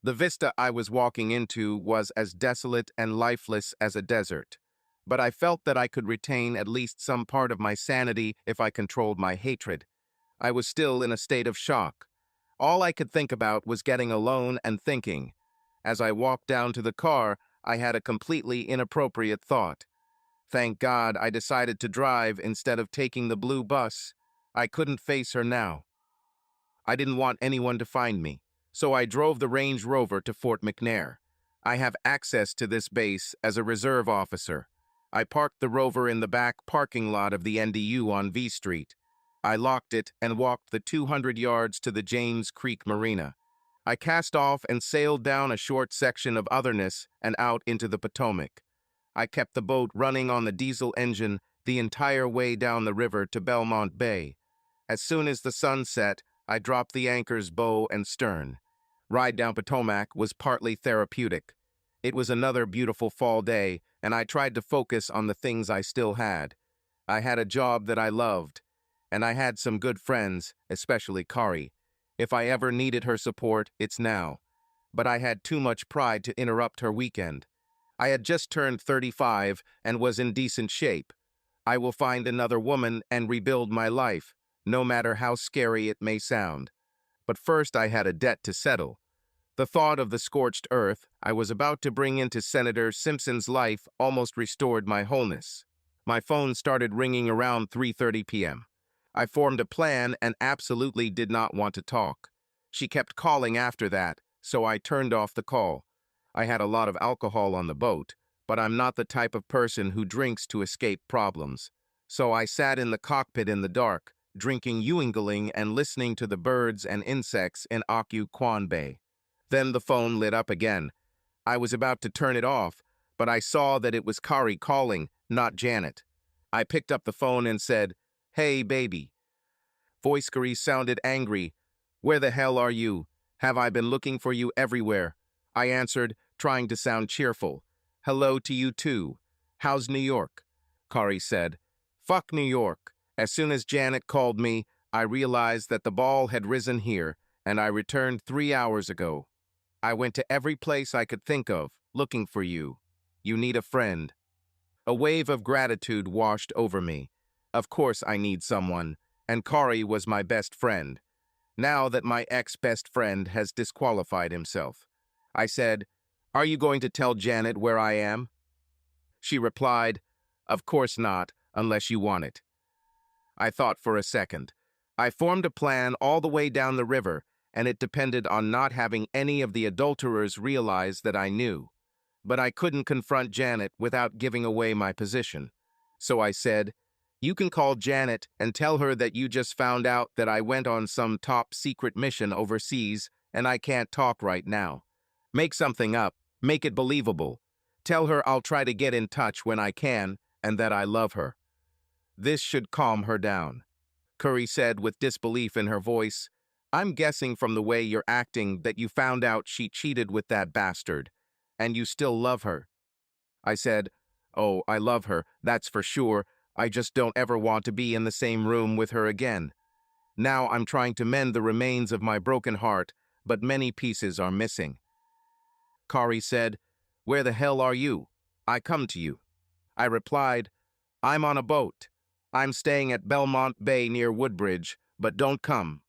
A: The vista I was walking into was as desolate and lifeless as a desert, but I felt that I could retain at least some part of my sanity if I controlled my hatred. I was still in a state of shock. All I could think about was getting alone and thinking. As I walked down to the car, I had a completely inappropriate thought. Thank God I decided to drive instead of taking the blue bus. I couldn't face her now. I didn't want anyone to find me, so I drove the Range Rover to Fort McNair. I have access to this base as a reserve officer. I parked the Rover in the back parking lot of the NDU on V Street. I locked it and walked the 200 yards to the James Creek Marina. I cast off and sailed down a short section of otherness and out into the Potomac. I kept the boat running on the diesel engine the entire way down the river to Belmont Bay. As soon as the sun set, I dropped the anchor's bow and stern. Ride down Potomac was partly therapeutic. It was another beautiful fall day, and I tried to focus on the things I still had. I had a job that I loved, and I had some good friends, especially Kari. If I ever needed her support, it's now. But I had too much pride to interrupt her weekend. I had just turned 35 and was in decent shape. I will find another woman and rebuild my life, no matter how scary it may sound. But first I had a debt to settle. The thought of the scorched earth I was about to bring into Senator Simpson's life almost restored my wholeness. My phone started ringing around 3:30 p.m. I formed a plan and absolutely did not want to talk. She kept calling after that, so I turned off the call. I had a lot of alcohol on the boat, but I'm not the type of person who drinks to escape problems. So I sat in the cockpit in the dark, drinking Ewingling and listening to the birds and insects in Kwan Bay. Then the phone lit up again. I was about to turn it off, but I saw that it was Kari calling, not Janet. I picked up the phone and said, "Hey, baby." Voice Kari sounded angry. "Where the hell are you? Have I been looking for you everywhere?" I answered, trying to sound cheerful. "Hello to you too. How's New York?" Kari said, "Fuck New York." As soon as Janet called me, I realized that the ball had risen here, and I returned 3 hours ago. I went to every place I could think of, looking for you. You need a friend. A wave of gratitude washed over me. Of course I need someone, and Kari was my best friend. Now that my ex-best friend has disqualified himself. I said, "Are you going to tell Janet where I am?" She replied, "Of course not, unless you want it." I thought for a second. I formed a plan all the way down the river, and it depended on not having any of the adulterers realize that I knew. But I couldn't confront Janet without giving away my position. So I said, "You can call Janet and tell her that you just found out that I went on some top secret mission overseas and I can't talk right now. Make something up, make it believable. Tell her I'll try to get in touch when I can and that I love her. This should calm her down." Kari said with disbelief in her voice, "I'm guessing from the way you're acting that you found out she cheated with that bastard, and you still love her." I said, "Oh, I love her, that's for sure. I just don't ever want to be in the same room with her again. Now I'm trying to mend the remains of my broken heart, but many pieces are missing." Kari said, "Where the hell are you? I come to you." I replied, "I'm on a boat. I'm staying at Belmont Bay near Woodbridge, but don't come."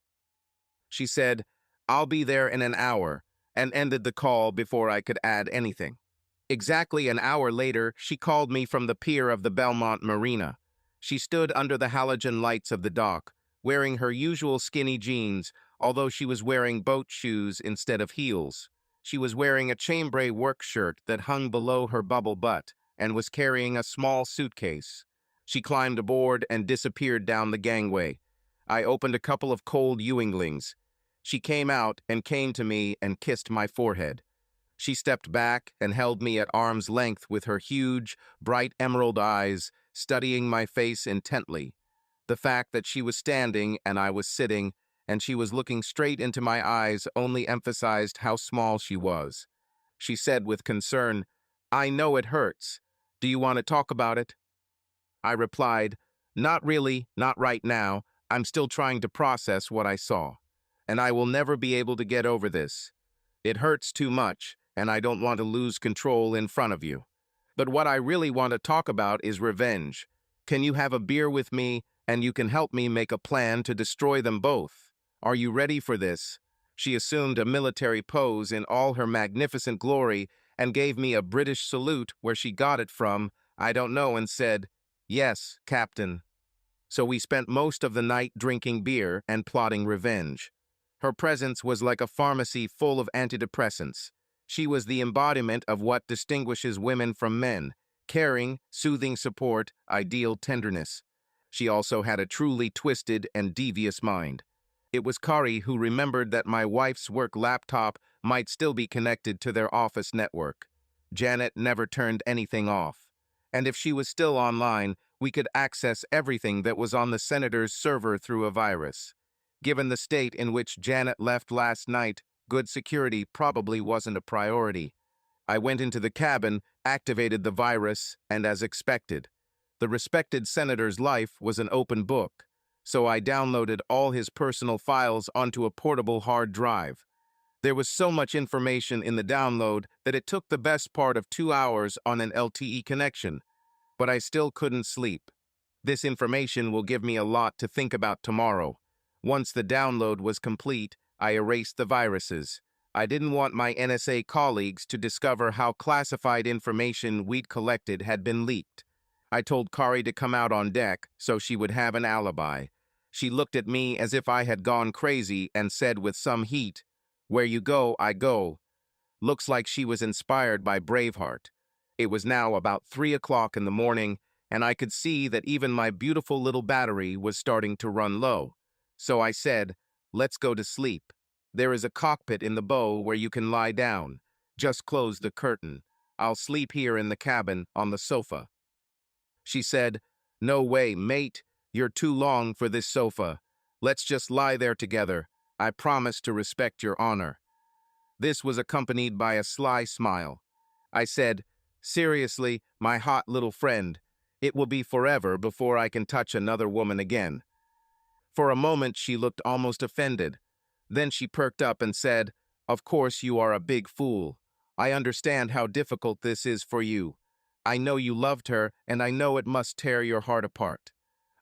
A: She said, "I'll be there in an hour," and ended the call before I could add anything. Exactly an hour later, she called me from the pier of the Belmont Marina. She stood under the halogen lights of the dock, wearing her usual skinny jeans, although she was wearing boat shoes instead of heels. She was wearing a chambray work shirt that hung below her bubble butt and was carrying a small suitcase. She climbed aboard and disappeared down the gangway. I opened a couple of cold Ewinglings. She came out and came to me and kissed my forehead. She stepped back and held me at arm's length with her huge, bright emerald eyes, studying my face intently. The fact that she was standing and I was sitting, and she was looking straight into my eyes only emphasized how small she was. She said with concern, "I know it hurts. Do you want to talk about it?" I replied, "Not really, not right now. I'm still trying to process what I saw. And I will never be able to get over this. It hurts too much, and I don't want to lose control in front of you. But what I really want to talk about is revenge. Can you have a beer with me, and you can help me make a plan to destroy them both? Are you ready for this?" She assumed a military pose in all her magnificent glory and gave me a British salute where she got it from, I don't know, and said, "Yes, Captain." So we spent most of the night drinking beer and plotting revenge. Her presence was like a pharmacy full of antidepressants. She was the embodiment of what distinguishes women from men: caring, soothing support, ideal tenderness. She also had a truly twisted and devious mind. It was Kari who remembered that my wife's work laptop might still be connected to their office network. Janet never turned anything off. And if she was still online, we could access everything that was on the senator's server through a virus. Given the state in which Janet left last night, good security probably wasn't a priority. I went into the cabin, activated the virus, and as expected, the respected senator's life was an open book. so I downloaded all his personal files onto a portable hard drive. There was so much information in the download that it took the best part of 2 hours on an LTE connection, but I still couldn't sleep. This information will give me a lot to think about tomorrow. Once the download was complete, I erased the viruses. I didn't want my NSA colleagues to discover how classified information we'd collected had been leaked. I told Kari to come out on deck so she would have an alibi. She looked at me as if I had gone crazy and said with some heat, "Where you go, I go." Looks like she was inspired by Braveheart. It was now about 3 o'clock in the morning, and I could see that even my beautiful little battery was starting to run low. So I said, "Let's go to sleep. There is a cockpit in the bow where you can lie down. Just close the curtain. I'll sleep here in the cabin on the sofa." She said, "No way, mate. You're too long for this sofa. Let's just lie there together. I promise to respect your honor." This was accompanied by a sly smile. I said, "Seriously, my hot little friend, it will be forever before I can touch another woman again." For a moment, she looked almost offended. Then she perked up and said, "Of course you are a big fool. I understand how difficult this is for you. I know you loved her, and I know it must tear your heart apart.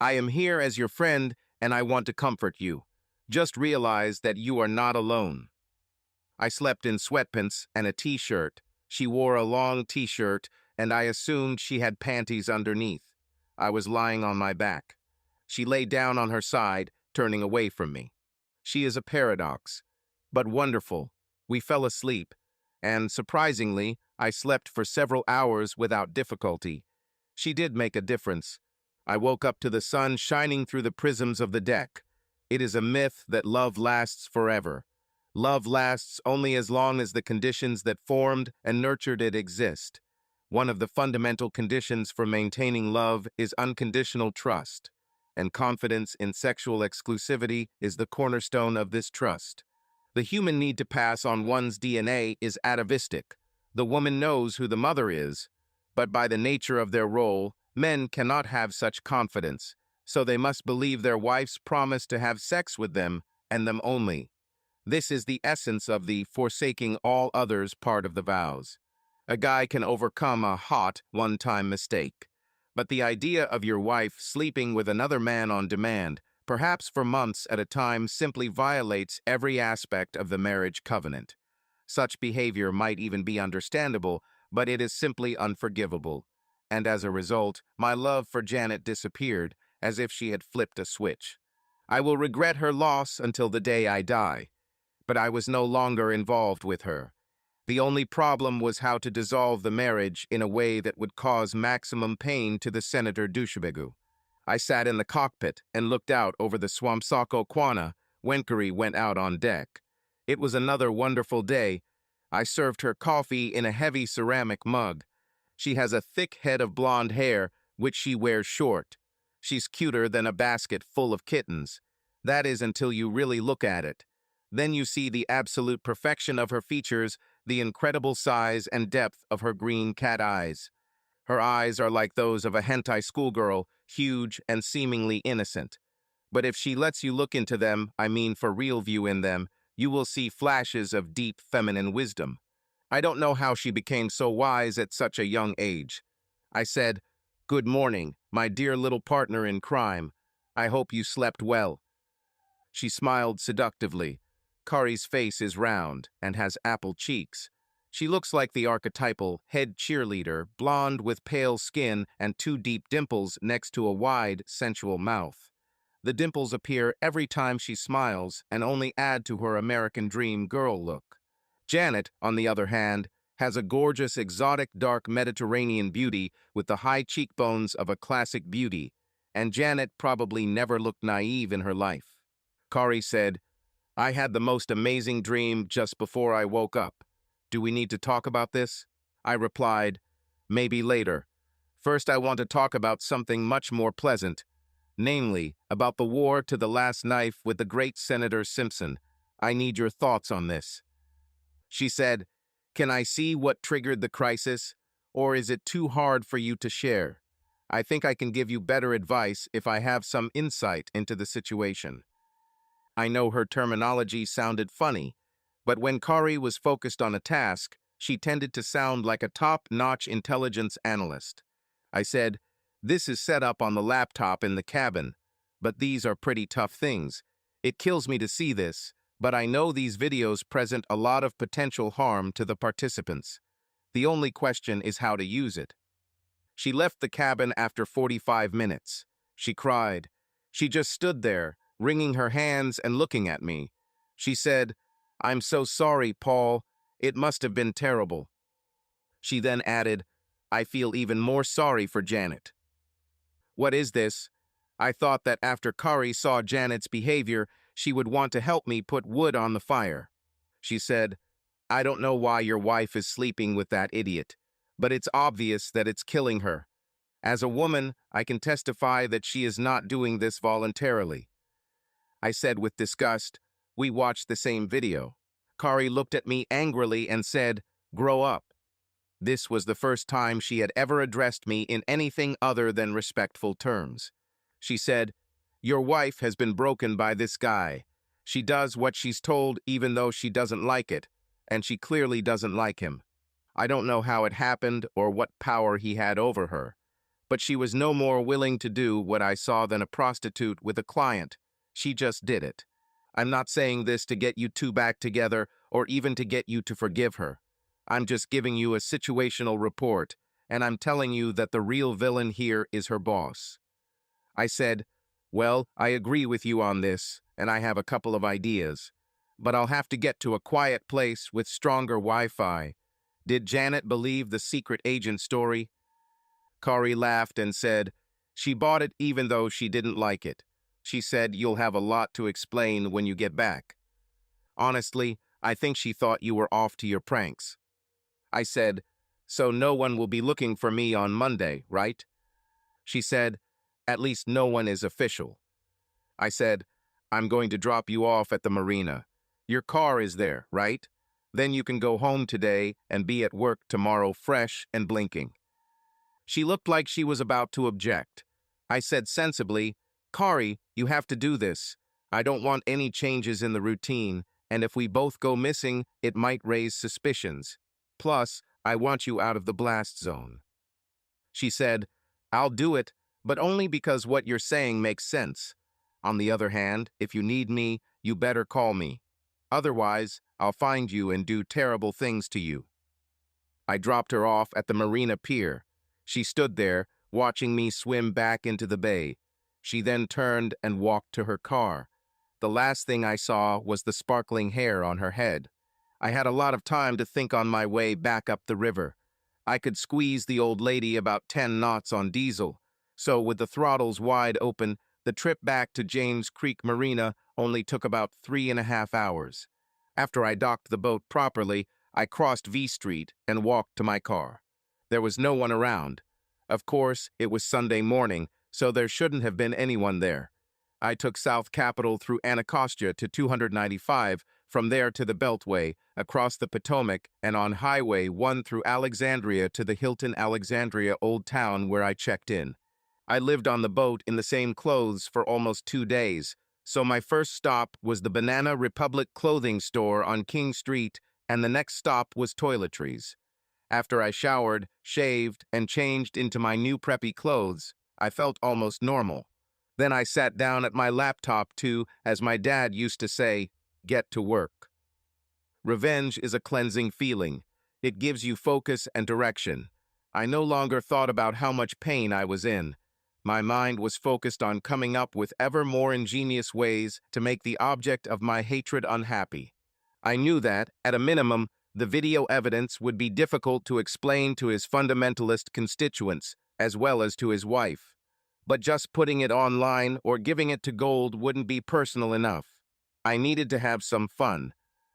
A: I am here as your friend, and I want to comfort you. Just realize that you are not alone." I slept in sweatpants and a t-shirt. She wore a long t-shirt, and I assumed she had panties underneath. I was lying on my back. She lay down on her side, turning away from me. She is a paradox, but wonderful. We fell asleep, and surprisingly, I slept for several hours without difficulty. She did make a difference. I woke up to the sun shining through the prisms of the deck. It is a myth that love lasts forever. Love lasts only as long as the conditions that formed and nurtured it exist. One of the fundamental conditions for maintaining love is unconditional trust, and confidence in sexual exclusivity is the cornerstone of this trust. The human need to pass on one's DNA is atavistic. The woman knows who the mother is, but by the nature of their role, men cannot have such confidence, so they must believe their wife's promise to have sex with them and them only. This is the essence of the forsaking all others part of the vows. A guy can overcome a hot, one-time mistake. But the idea of your wife sleeping with another man on demand, perhaps for months at a time, simply violates every aspect of the marriage covenant. Such behavior might even be understandable, but it is simply unforgivable. And as a result, my love for Janet disappeared, as if she had flipped a switch. I will regret her loss until the day I die. But I was no longer involved with her. The only problem was how to dissolve the marriage in a way that would cause maximum pain to the Senator Dushabegu. I sat in the cockpit and looked out over the Swamsako Kwana when Kari went out on deck. It was another wonderful day. I served her coffee in a heavy ceramic mug. She has a thick head of blonde hair, which she wears short. She's cuter than a basket full of kittens. That is until you really look at it. Then you see the absolute perfection of her features, the incredible size and depth of her green cat eyes. Her eyes are like those of a hentai schoolgirl, huge and seemingly innocent. But if she lets you look into them, I mean for real view in them, you will see flashes of deep feminine wisdom. I don't know how she became so wise at such a young age. I said, "Good morning, my dear little partner in crime. I hope you slept well." She smiled seductively. Kari's face is round and has apple cheeks. She looks like the archetypal head cheerleader, blonde with pale skin and two deep dimples next to a wide, sensual mouth. The dimples appear every time she smiles and only add to her American dream girl look. Janet, on the other hand, has a gorgeous, exotic, dark Mediterranean beauty with the high cheekbones of a classic beauty, and Janet probably never looked naive in her life. Kari said, "I had the most amazing dream just before I woke up. Do we need to talk about this?" I replied, "Maybe later. First, I want to talk about something much more pleasant, namely, about the war to the last knife with the great Senator Simpson. I need your thoughts on this." She said, "Can I see what triggered the crisis, or is it too hard for you to share?" I think I can give you better advice if I have some insight into the situation. I know her terminology sounded funny, but when Kari was focused on a task, she tended to sound like a top-notch intelligence analyst. I said, "This is set up on the laptop in the cabin, but these are pretty tough things. It kills me to see this, but I know these videos present a lot of potential harm to the participants. The only question is how to use it." She left the cabin after 45 minutes. She cried. She just stood there, wringing her hands and looking at me. She said, "I'm so sorry, Paul. It must have been terrible." She then added, "I feel even more sorry for Janet." What is this? I thought that after Kari saw Janet's behavior, she would want to help me put wood on the fire. She said, "I don't know why your wife is sleeping with that idiot, but it's obvious that it's killing her. As a woman, I can testify that she is not doing this voluntarily." I said with disgust, "We watched the same video." Kari looked at me angrily and said, "Grow up." This was the first time she had ever addressed me in anything other than respectful terms. She said, "Your wife has been broken by this guy. She does what she's told even though she doesn't like it, and she clearly doesn't like him. I don't know how it happened or what power he had over her, but she was no more willing to do what I saw than a prostitute with a client. She just did it. I'm not saying this to get you two back together or even to get you to forgive her. I'm just giving you a situational report, and I'm telling you that the real villain here is her boss." I said, "Well, I agree with you on this, and I have a couple of ideas. But I'll have to get to a quiet place with stronger Wi-Fi. Did Janet believe the secret agent story?" Kari laughed and said, "She bought it even though she didn't like it. She said you'll have a lot to explain when you get back. Honestly, I think she thought you were off to your pranks." I said, "So no one will be looking for me on Monday, right?" She said, "At least no one is official." I said, "I'm going to drop you off at the marina. Your car is there, right? Then you can go home today and be at work tomorrow fresh and blinking." She looked like she was about to object. I said sensibly, "Kari, you have to do this. I don't want any changes in the routine, and if we both go missing, it might raise suspicions. Plus, I want you out of the blast zone." She said, "I'll do it, but only because what you're saying makes sense. On the other hand, if you need me, you better call me. Otherwise, I'll find you and do terrible things to you." I dropped her off at the marina pier. She stood there, watching me swim back into the bay. She then turned and walked to her car. The last thing I saw was the sparkling hair on her head. I had a lot of time to think on my way back up the river. I could squeeze the old lady about 10 knots on diesel, so with the throttles wide open, the trip back to James Creek Marina only took about 3.5 hours. After I docked the boat properly, I crossed V Street and walked to my car. There was no one around. Of course, it was Sunday morning, so there shouldn't have been anyone there. I took South Capitol through Anacostia to 295, from there to the Beltway, across the Potomac, and on Highway 1 through Alexandria to the Hilton Alexandria Old Town where I checked in. I lived on the boat in the same clothes for almost 2 days, so my first stop was the Banana Republic clothing store on King Street, and the next stop was toiletries. After I showered, shaved, and changed into my new preppy clothes, I felt almost normal. Then I sat down at my laptop to, as my dad used to say, get to work. Revenge is a cleansing feeling. It gives you focus and direction. I no longer thought about how much pain I was in. My mind was focused on coming up with ever more ingenious ways to make the object of my hatred unhappy. I knew that, at a minimum, the video evidence would be difficult to explain to his fundamentalist constituents, as well as to his wife. But just putting it online or giving it to Gold wouldn't be personal enough. I needed to have some fun.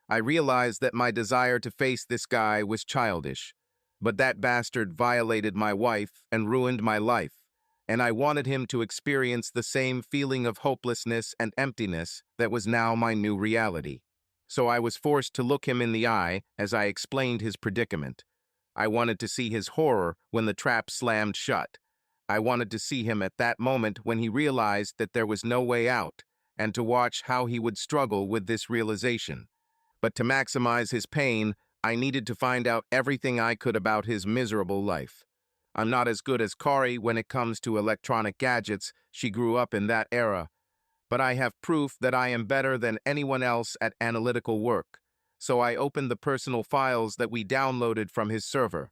A: I realized that my desire to face this guy was childish. But that bastard violated my wife and ruined my life, and I wanted him to experience the same feeling of hopelessness and emptiness that was now my new reality. So I was forced to look him in the eye as I explained his predicament. I wanted to see his horror when the trap slammed shut. I wanted to see him at that moment when he realized that there was no way out, and to watch how he would struggle with this realization. But to maximize his pain, I needed to find out everything I could about his miserable life. I'm not as good as Kari when it comes to electronic gadgets. She grew up in that era. But I have proof that I am better than anyone else at analytical work. So I opened the personal files that we downloaded from his server.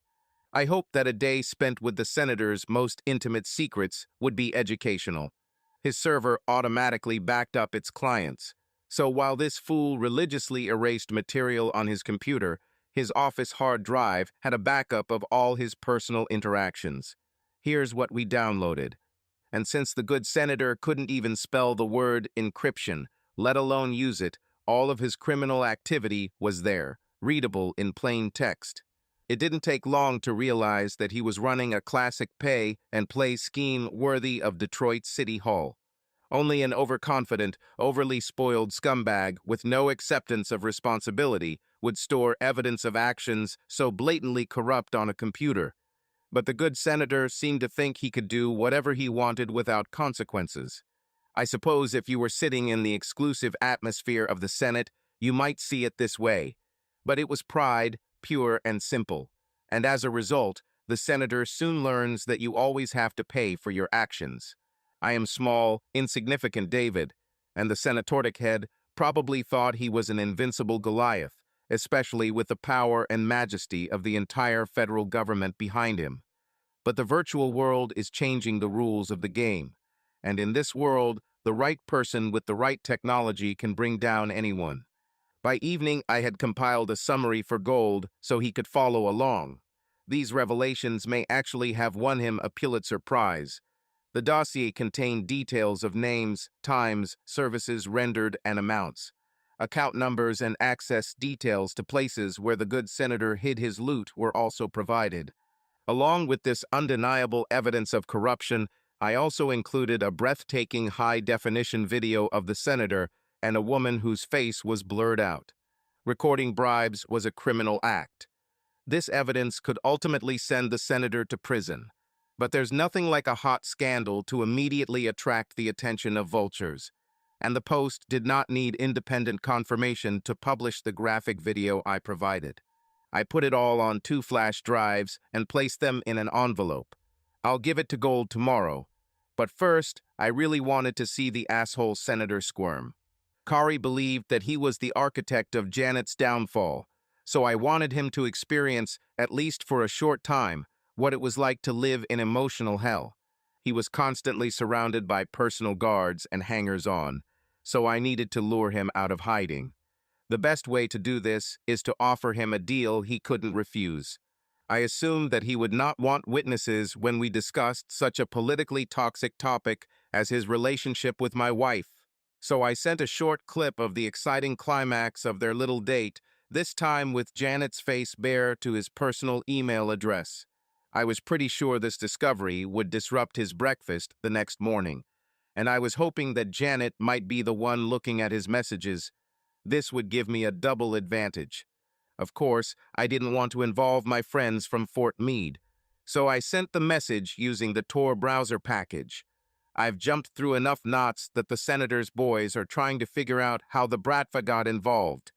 A: I hoped that a day spent with the senator's most intimate secrets would be educational. His server automatically backed up its clients. So while this fool religiously erased material on his computer, his office hard drive had a backup of all his personal interactions. Here's what we downloaded. And since the good senator couldn't even spell the word encryption, let alone use it, all of his criminal activity was there, readable in plain text. It didn't take long to realize that he was running a classic pay and play scheme worthy of Detroit City Hall. Only an overconfident, overly spoiled scumbag with no acceptance of responsibility would store evidence of actions so blatantly corrupt on a computer. But the good senator seemed to think he could do whatever he wanted without consequences. I suppose if you were sitting in the exclusive atmosphere of the Senate, you might see it this way. But it was pride, pure and simple. And as a result, the senator soon learns that you always have to pay for your actions. I am small, insignificant David, and the senatoric head probably thought he was an invincible Goliath, especially with the power and majesty of the entire federal government behind him. But the virtual world is changing the rules of the game. And in this world, the right person with the right technology can bring down anyone. By evening, I had compiled a summary for Gold so he could follow along. These revelations may actually have won him a Pulitzer Prize. The dossier contained details of names, times, services rendered, and amounts. Account numbers and access details to places where the good senator hid his loot were also provided. Along with this undeniable evidence of corruption, I also included a breathtaking high-definition video of the senator and a woman whose face was blurred out. Recording bribes was a criminal act. This evidence could ultimately send the senator to prison. But there's nothing like a hot scandal to immediately attract the attention of vultures. And the Post did not need independent confirmation to publish the graphic video I provided. I put it all on 2 flash drives and placed them in an envelope. I'll give it to Gold tomorrow. But first, I really wanted to see the asshole senator squirm. Kari believed that he was the architect of Janet's downfall, so I wanted him to experience, at least for a short time, what it was like to live in emotional hell. He was constantly surrounded by personal guards and hangers-on, so I needed to lure him out of hiding. The best way to do this is to offer him a deal he couldn't refuse. I assumed that he would not want witnesses when we discussed such a politically toxic topic as his relationship with my wife. So I sent a short clip of the exciting climax of their little date, this time with Janet's face bare, to his personal email address. I was pretty sure this discovery would disrupt his breakfast the next morning, and I was hoping that Janet might be the one looking at his messages. This would give me a double advantage. Of course, I didn't want to involve my friends from Fort Meade, so I sent the message using the Tor browser package. I've jumped through enough knots that the senator's boys are trying to figure out how the Bratva got involved.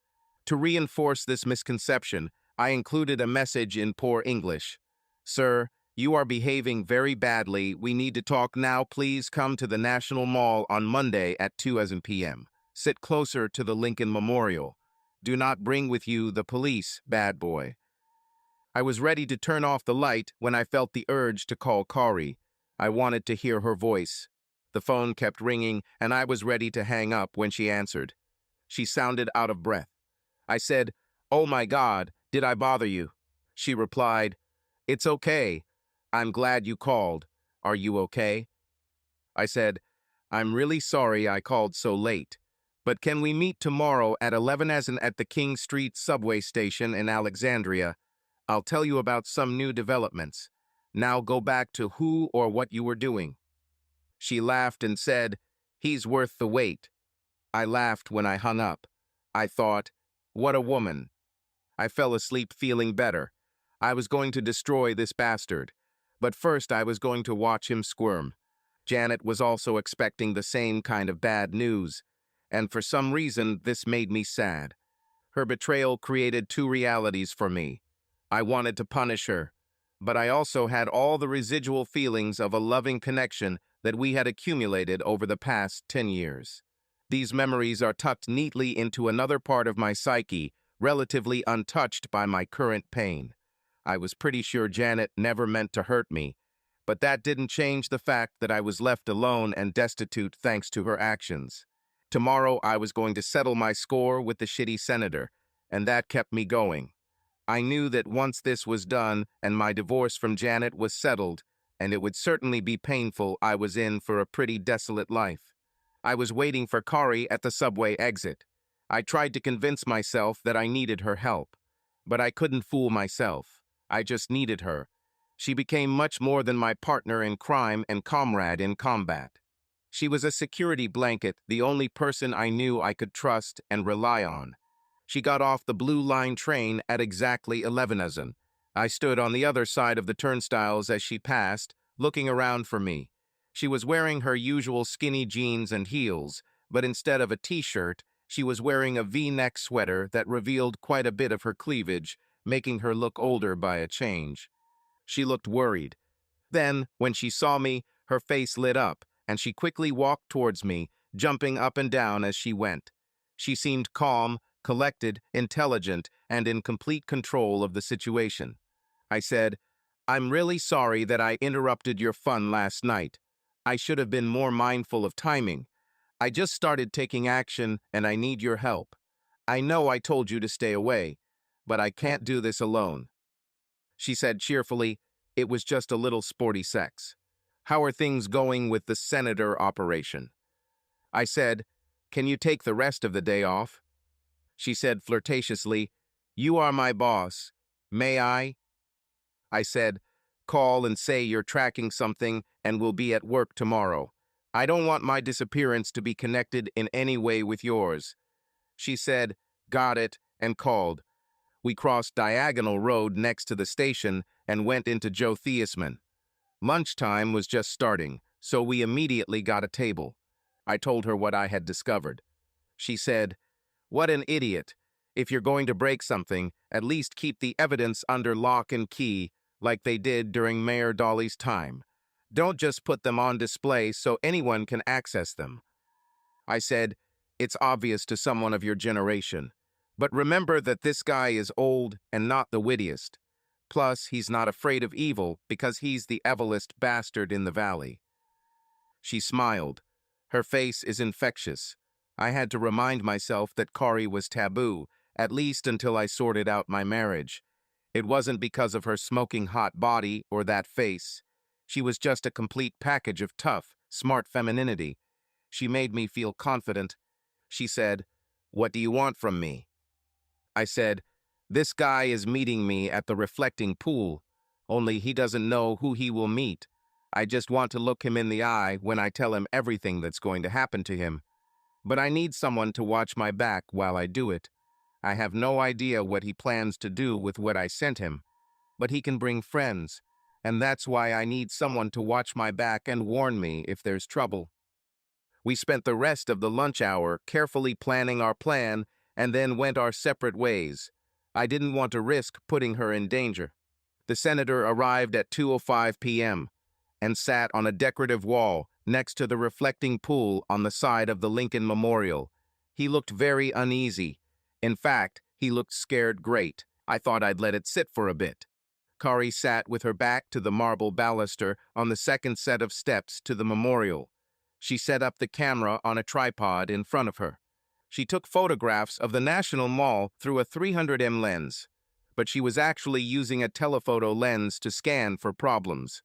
A: To reinforce this misconception, I included a message in poor English. Sir, you are behaving very badly. We need to talk now. Please come to the National Mall on Monday at 2 p.m. Sit closer to the Lincoln Memorial. Do not bring with you the police, bad boy. I was ready to turn off the light when I felt the urge to call Kari. I wanted to hear her voice. The phone kept ringing, and I was ready to hang up when she answered. She sounded out of breath. I said, "Oh my God, did I bother you?" She replied, "It's okay. I'm glad you called. Are you okay?" I said, "I'm really sorry I called so late. But can we meet tomorrow at 11 at the King Street subway station in Alexandria? I'll tell you about some new developments. Now go back to who or what you were doing." She laughed and said, "He's worth the wait." I laughed when I hung up. I thought, what a woman. I fell asleep feeling better. I was going to destroy this bastard. But first I was going to watch him squirm. Janet was also expecting the same kind of bad news, and for some reason this made me sad. Her betrayal created two realities for me. I wanted to punish her, but I also had all the residual feelings of a loving connection that we had accumulated over the past 10 years. These memories are tucked neatly into another part of my psyche, relatively untouched by my current pain. I was pretty sure Janet never meant to hurt me, but that didn't change the fact that I was left alone and destitute thanks to her actions. Tomorrow I was going to settle my score with the shitty senator, and that kept me going. I knew that once this was done and my divorce from Janet was settled, and it would certainly be painful, I was in for a pretty desolate life. I was waiting for Kari at the subway exit. I tried to convince myself that I needed her help, but I couldn't fool myself. I just needed her. She became much more than my partner in crime and comrade in combat. She was a security blanket, the only person I knew I could trust and rely on. She got off the Blue Line train at exactly 11:00. I stood on the other side of the turnstiles as she passed, looking around for me. She was wearing her usual skinny jeans and heels, but instead of a t-shirt, she was wearing a V-neck sweater that revealed quite a bit of her cleavage, making her look older by a change. She looked worried. Then, when she saw me, her face lit up, and she quickly walked towards me, jumping up and down as she went. She seemed calm, collected, intelligent, and in complete control of the situation. I said, "I'm really sorry that I interrupted your fun last night. I should have been more mindful of timing. I just started taking action, and I need your help. I know I told you to stay away, but I can't do this alone." She said cheerfully, "It was just a little sporty sex. How are things going with the senator operation?" I said, "Can you take the rest of the day off?" She said flirtatiously, "You are my boss. May I?" I said, "Call and say you're tracking something and will be at work tomorrow. I don't want my disappearance to be connected in any way with yours." She said, "Got it," and called. We crossed Diagonal Road next to the station and went into Joe Theismann. Lunchtime was just starting, so we immediately got a table. I told her what I had discovered. She said, "What an idiot. If you're going to break something, at least keep the evidence under lock and key, like they did during Mayor Dolly's time. Don't just put them on display so anyone can access them." I said, "It's obvious to someone of your generation. But remember that this guy is old and not the wittiest. Plus, he's not afraid of evil because he's the evilest bastard in the valley." She smiled. Her face is infectious. I had to remind myself that Kari was taboo, at least until I sorted out my marriage. It wasn't because of her smoking hot body or that face. She was just a complete package of tough, smart femininity. She made me feel confident. She said, "What do you want from me?" I said, "This guy is meeting me at the reflecting pool, only he doesn't know who he will meet. I just want to look him in the eye when I tell him everything that's going to happen to him. But I need someone to watch my back while I do it. I have no idea what he plans to do with what I sent him, but he can bring friends, and that's why I need someone to watch my back and warn me if there's trouble." We spent the rest of the lunch hour carefully planning our plan and then went our separate ways. I didn't want to risk putting her in danger. The senator arrived at 2:05 p.m. and sat on a decorative wall next to the reflecting pool on the side of the Lincoln Memorial. He looked very uneasy. In fact, he looked scared great. I thought I'd let it sit for a bit. Kari sat with her back to the marble baluster on the second set of steps to the memorial. She set up the camera on a tripod in front of her. She took photographs of the National Mall through a 300mm lens, but she was actually using a telephoto lens to scan for problems.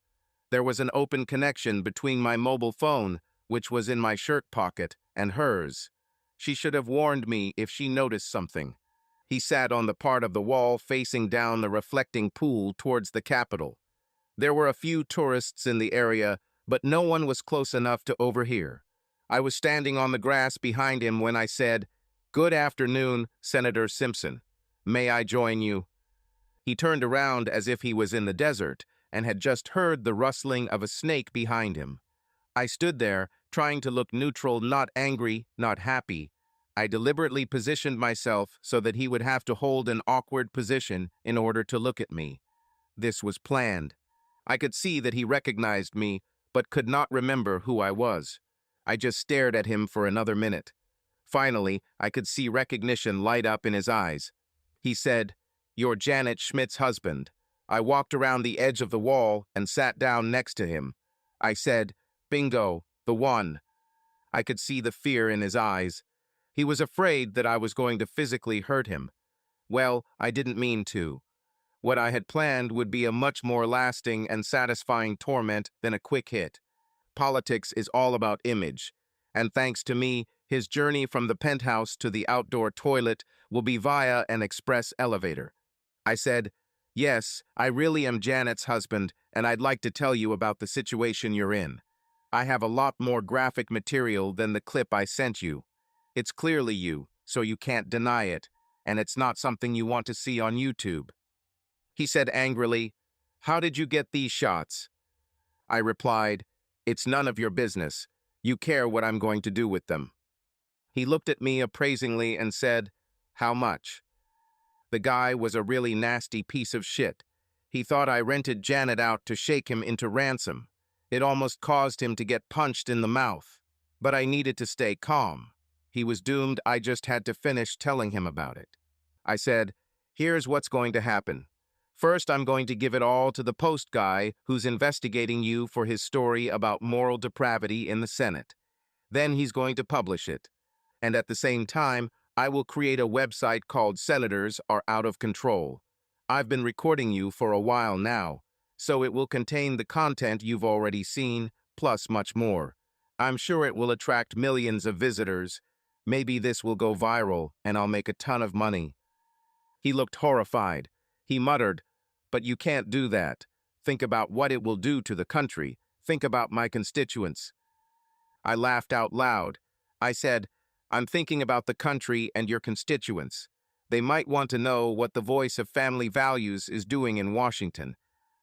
A: There was an open connection between my mobile phone, which was in my shirt pocket, and hers. She should have warned me if she noticed something. He sat on the part of the wall facing down the reflecting pool towards the Capitol. There were a few tourists in the area, but no one was close enough to overhear. I was standing on the grass behind him when I said, "Good afternoon, Senator Simpson. May I join you?" He turned around as if he was in the desert, and had just heard the rustling of a snake behind him. I stood there, trying to look neutral, not angry, not happy. I deliberately positioned myself so that he would have to hold an awkward position in order to look at me. This was planned. I could see that he recognized me, but could not remember who I was. I just stared at him for another minute. Finally, I could see recognition light up in his eyes. He said, "You're Janet Schmidt's husband." I walked around the edge of the wall and sat down next to him. I said, "Bingo, the one." I could see the fear in his eyes. He was afraid that I was going to physically hurt him. Well, I didn't mean to. What I had planned would be a much more lasting and satisfying torment than a quick hit. Politics is all about image, and thanks to me, his journey from the penthouse to the outdoor toilet will be via an express elevator. I said, "Yes, I really am Janet's husband, and I'd like to tell you about the situation you're in. I have a lot more graphic material than the clip I sent you. It's clearly you, so you can't deny it, and it's not something you want to see on YouTube." He said angrily, "How did you get these shots?" I replied, "It's none of your business. You care what I'm going to do with them." He looked at me appraisingly and said, "How much?" The guy was a really nasty piece of shit. He thought I rented Janet out to shake him into ransom. It almost caused him to get punched in the mouth. But I needed to stay calm. He was doomed. I just had to finish telling him about it. I said, "Here's what's going to happen. First, I'm going to give it all to the Post guy who's investigating you for his story about moral depravity in the Senate. Then he's going to publish it. And at the same time, I will create a website called Senators Are Out of Control. I've been recording you for a while now, so it will contain the content you've already seen, plus much more. I'm sure it will attract millions of visitors. Maybe this will go viral, and I'll make a ton of money." He looked horrified. He muttered, "But you can't do that. Think about what it will do to the country. Think about my constituents." I laughed out loud. I said, "I'm thinking about the country and your constituents. They might want to know what the voice of family values is doing in Washington.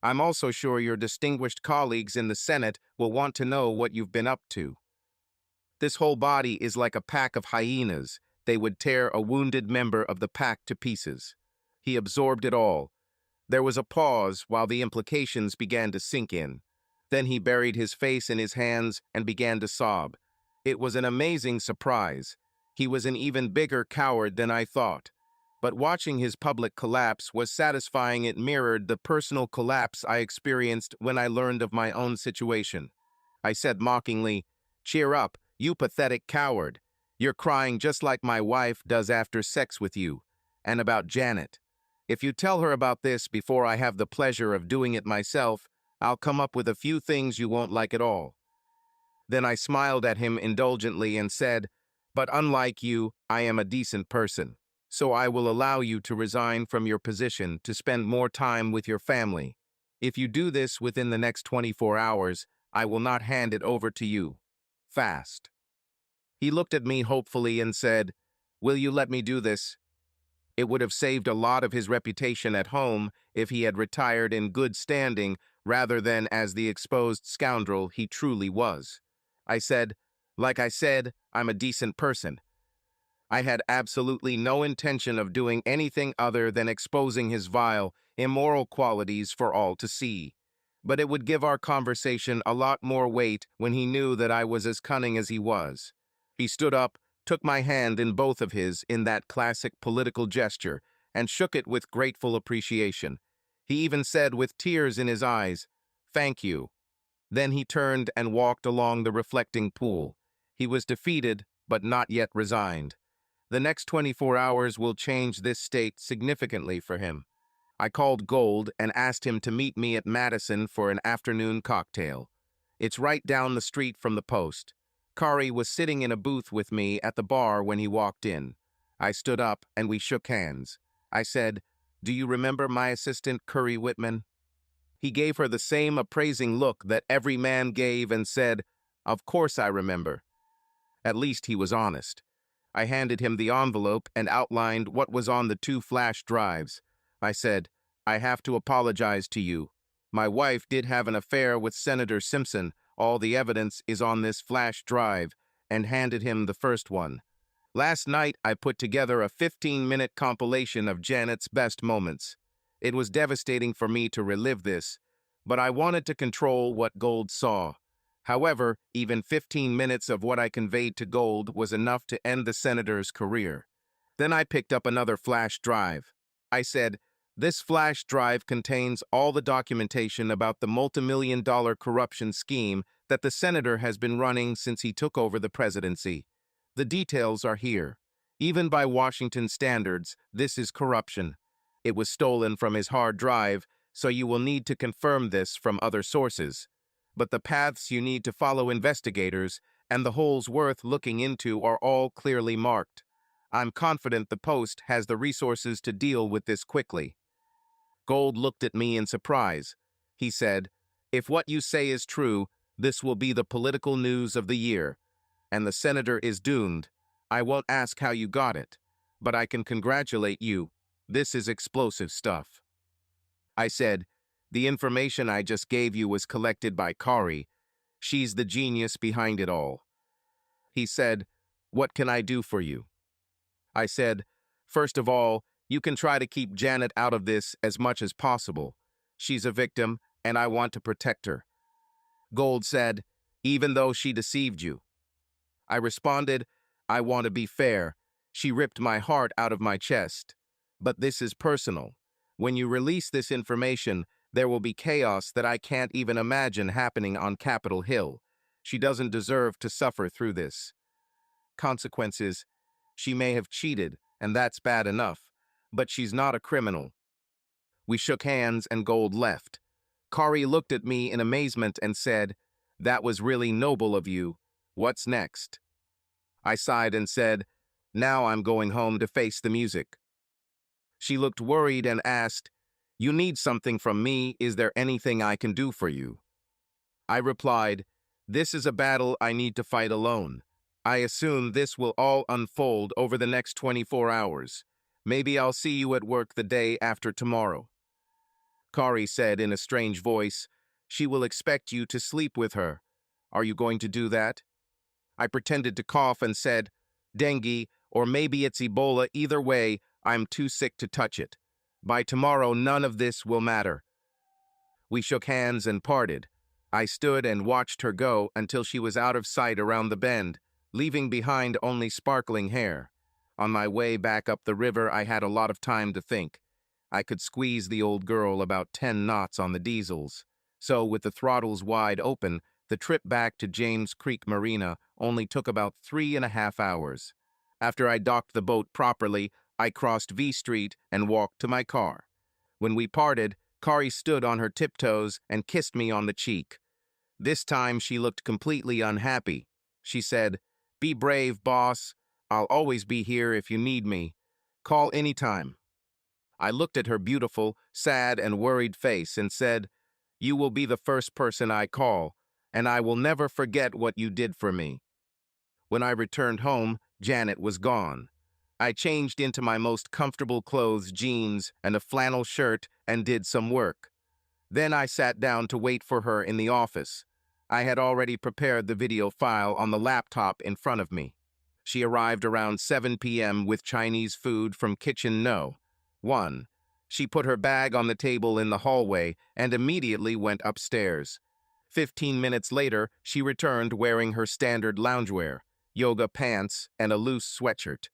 A: I'm also sure your distinguished colleagues in the Senate will want to know what you've been up to. This whole body is like a pack of hyenas. They would tear a wounded member of the pack to pieces." He absorbed it all. There was a pause while the implications began to sink in. Then he buried his face in his hands and began to sob. It was an amazing surprise. He was an even bigger coward than I thought. But watching his public collapse was satisfying. It mirrored the personal collapse I experienced when I learned of my own situation. I said mockingly, "Cheer up, you pathetic coward. You're crying just like my wife does after sex with you. And about Janet. If you tell her about this before I have the pleasure of doing it myself, I'll come up with a few things you won't like at all." Then I smiled at him indulgently and said, "But unlike you, I am a decent person. So I will allow you to resign from your position to spend more time with your family. If you do this within the next 24 hours, I will not hand it over to you. Fast." He looked at me hopefully and said, "Will you let me do this?" It would have saved a lot of his reputation at home if he had retired in good standing rather than as the exposed scoundrel he truly was. I said, "Like I said, I'm a decent person." I had absolutely no intention of doing anything other than exposing his vile, immoral qualities for all to see. But it would give our conversation a lot more weight when he knew that I was as cunning as he was. He stood up, took my hand in both of his in that classic political gesture, and shook it with grateful appreciation. He even said with tears in his eyes, "Thank you." Then he turned and walked along the reflecting pool. He was defeated, but not yet resigned. The next 24 hours will change this state significantly for him. I called Gold and asked him to meet me at Madison for an afternoon cocktail. It's right down the street from the Post. Kari was sitting in a booth with me at the bar when he walked in. I stood up and we shook hands. I said, "Do you remember my assistant, Curry Whitman?" He gave her the same appraising look that every man gave and said, "Of course I remember." At least he was honest. I handed him the envelope and outlined what was on the 2 flash drives. I said, "I have to apologize to you. My wife did have an affair with Senator Simpson. All the evidence is on this flash drive, and handed him the first one. Last night, I put together a 15-minute compilation of Janet's best moments. It was devastating for me to relive this, but I wanted to control what Gold saw. However, even 15 minutes of what I conveyed to Gold was enough to end the senator's career. Then I picked up another flash drive. I said, "This flash drive contains all the documentation about the multimillion-dollar corruption scheme that the senator has been running since he took over the presidency. The details are here. Even by Washington standards, this is corruption. It was stolen from his hard drive, so you will need to confirm this from other sources. But the paths you need to follow investigators and the holes worth looking into are all clearly marked. I'm confident the Post has the resources to deal with this quickly." Gold looked at me in surprise. He said, "If what you say is true, this will be the political news of the year, and the senator is doomed. I won't ask how you got it, but I can congratulate you. This is explosive stuff." I said, "The information I just gave you was collected by Kari. She's the genius behind it all." He said, "What can I do for you?" I said, "First of all, you can try to keep Janet out of this as much as possible. She's a victim, and I want to protect her." Gold said, "Even though she deceived you?" I responded, "I want to be fair. She ripped my heart out of my chest. But this is personal. When you release this information, there will be chaos that I can't even imagine happening on Capitol Hill. She doesn't deserve to suffer through this. Consequences: she may have cheated, and that's bad enough, but she's not a criminal." We shook hands and Gold left. Kari looked at me in amazement and said, "That was really noble of you. What's next?" I sighed and said, "Now I'm going home to face the music." She looked worried and asked, "You need something from me. Is there anything I can do for you?" I replied, "This is a battle I need to fight alone. I assume this will all unfold over the next 24 hours. Maybe I'll see you at work the day after tomorrow." Kari said in a strange voice, "She will expect you to sleep with her. Are you going to do that?" I pretended to cough and said, "Dengue, or maybe it's Ebola. Either way, I'm too sick to touch it. By tomorrow, none of this will matter." We shook hands and parted. I stood and watched her go until she was out of sight around the bend, leaving behind only sparkling hair. On my way back up the river, I had a lot of time to think. I could squeeze the old girl about 10 knots on the diesels. So, with the throttles wide open, the trip back to James Creek Marina only took about 3.5 hours. After I docked the boat properly, I crossed V Street and walked to my car. When we parted, Kari stood on her tiptoes and kissed me on the cheek. This time she looked completely unhappy. She said, "Be brave, boss. I'll always be here if you need me. Call anytime." I looked at her beautiful, sad, and worried face and said, "You will be the first person I call, and I will never forget what you did for me." When I returned home, Janet was gone. I changed into my most comfortable clothes, jeans, and a flannel shirt, and did some work. Then I sat down to wait for her in the office. I had already prepared the video file on the laptop in front of me. She arrived around 7 p.m. with Chinese food from Kitchen No. 1. She put her bag on the table in the hallway and immediately went upstairs. 15 minutes later, she returned wearing her standard loungewear, yoga pants, and a loose sweatshirt.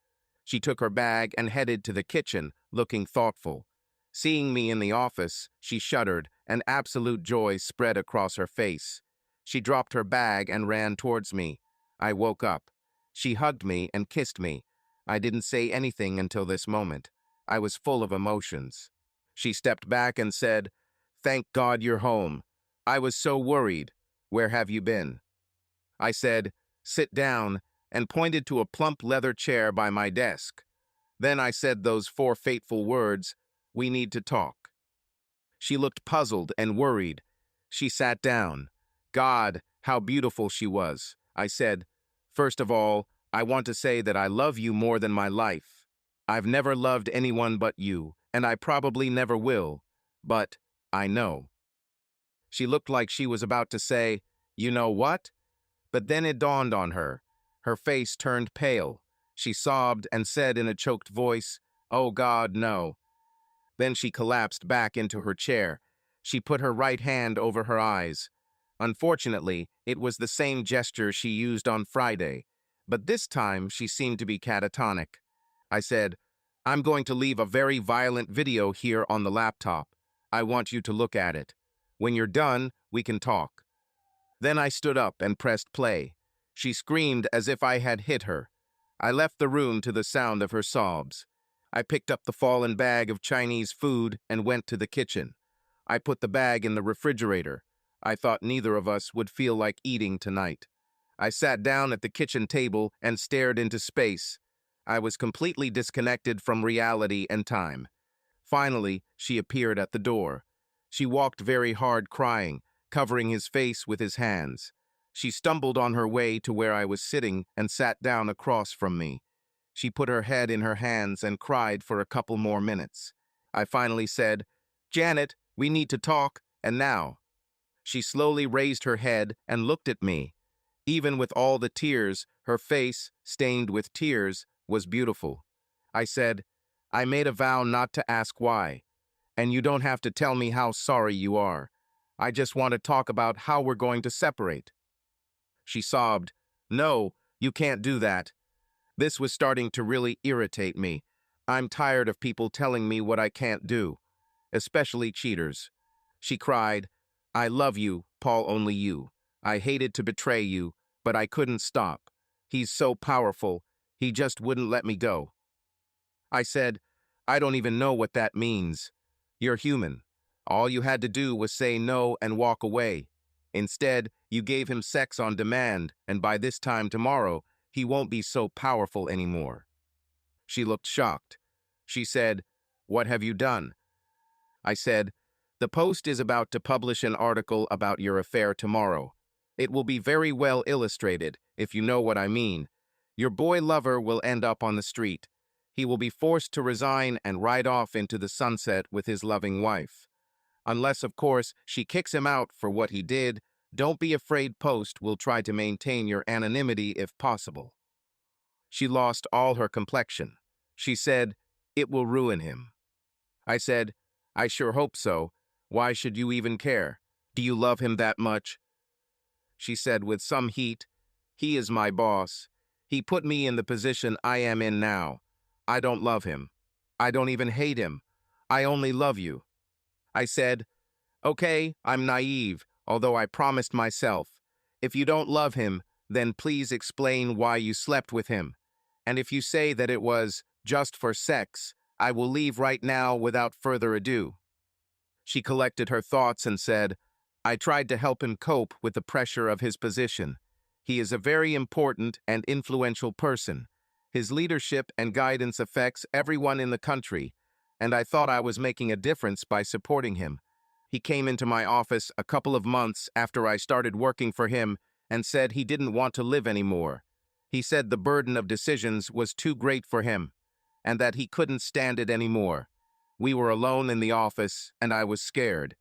A: She took her bag and headed to the kitchen, looking thoughtful. Seeing me in the office, she shuddered, and absolute joy spread across her face. She dropped her bag and ran towards me. I woke up. She hugged me and kissed me. I didn't say anything until this moment. I was full of emotions. She stepped back and said, "Thank God you're home. I was so worried. Where have you been?" I said, "Sit down," and pointed to a plump leather chair by my desk. Then I said those 4 fateful words, "We need to talk." She looked puzzled and worried. She sat down. God, how beautiful she was. I said, "First of all, I want to say that I love you more than my life. I've never loved anyone but you, and I probably never will. But I know." She looked like she was about to say, "You know what?" But then it dawned on her. Her face turned pale. She sobbed and said in a choked voice, "Oh God, no." Then she collapsed back into her chair. She put her right hand over her eyes. Unfortunately, it was the same gesture she used on Friday, but this time she seemed to be catatonic. I said, "I'm going to leave a very violent video here on the laptop. I want you to look at it. When you're done, we can talk." Then I stood up and pressed play. She screamed as if I had hit her. I left the room to the sound of her sobs. I picked up the fallen bag of Chinese food and went to the kitchen. I put the bag in the refrigerator. I thought neither of us would feel like eating tonight. I sat down at the kitchen table and stared into space. I was completely disconnected from reality and time. Finally, she appeared at the door. She walked very hard, crying, covering his face with his hands. She stumbled on her way to where I was sitting and sat down across from me. She put her head in her hands and cried for a couple more minutes. I finally said, "Janet, we need to talk, and now." She slowly raised her head and looked at me. Even with all the tears, her face, stained with tears, was beautiful. I said, "I made a vow not to ask why, and you don't have to tell me how sorry you are. I just want to talk about how we're going to separate." She sobbed, "No, you can't do that." This was starting to really irritate me. I'm tired of people telling me what I can't do, especially cheaters. She cried, "I love you, Paul, only you. I hated to betray you, but I couldn't stop. He's so powerful, he just wouldn't let me go." I said, "I don't even know what that means. You're human. All you had to do was say no and walk away. Instead, you gave him sex on demand, and by this time tomorrow, he won't be so powerful anymore." She looked shocked. She said, "What have you done?" I said, "The Post is about to publish an article about your affair tomorrow. It will be very well illustrated, if you know what I mean. Your boy lover will end up on the street. He will be forced to resign and ride off into the sunset with his loving wife. Unless, of course, she kicks him out for what he did. Don't be afraid, Post will try to maintain your anonymity if possible." She lost all her complexion. She said, "It will ruin him." I said, "I sure hope so. Why should you even care? Do you love him that much?" She said with some heat, "He is my boss. He put me in the position I am in now. I don't love him. I don't even hate him. I only love you." I said, "Okay, I'm naive, although I promised myself. If you don't love him, then please explain why you slept with him. And if you say that it was just for sex, I will leave right now without further ado." She collected her thoughts and said, "I tried to help him cope with the pressure of his position. He is a very important and influential person. His leadership and guidance affects everyone in the country, and I thought I was making a difference by supporting him. He came into my office a couple of months after I started working for him and said he didn't want to live anymore. He said the burden of decisions was too great for him and that he couldn't stand it anymore. We were alone in the office and I was scared.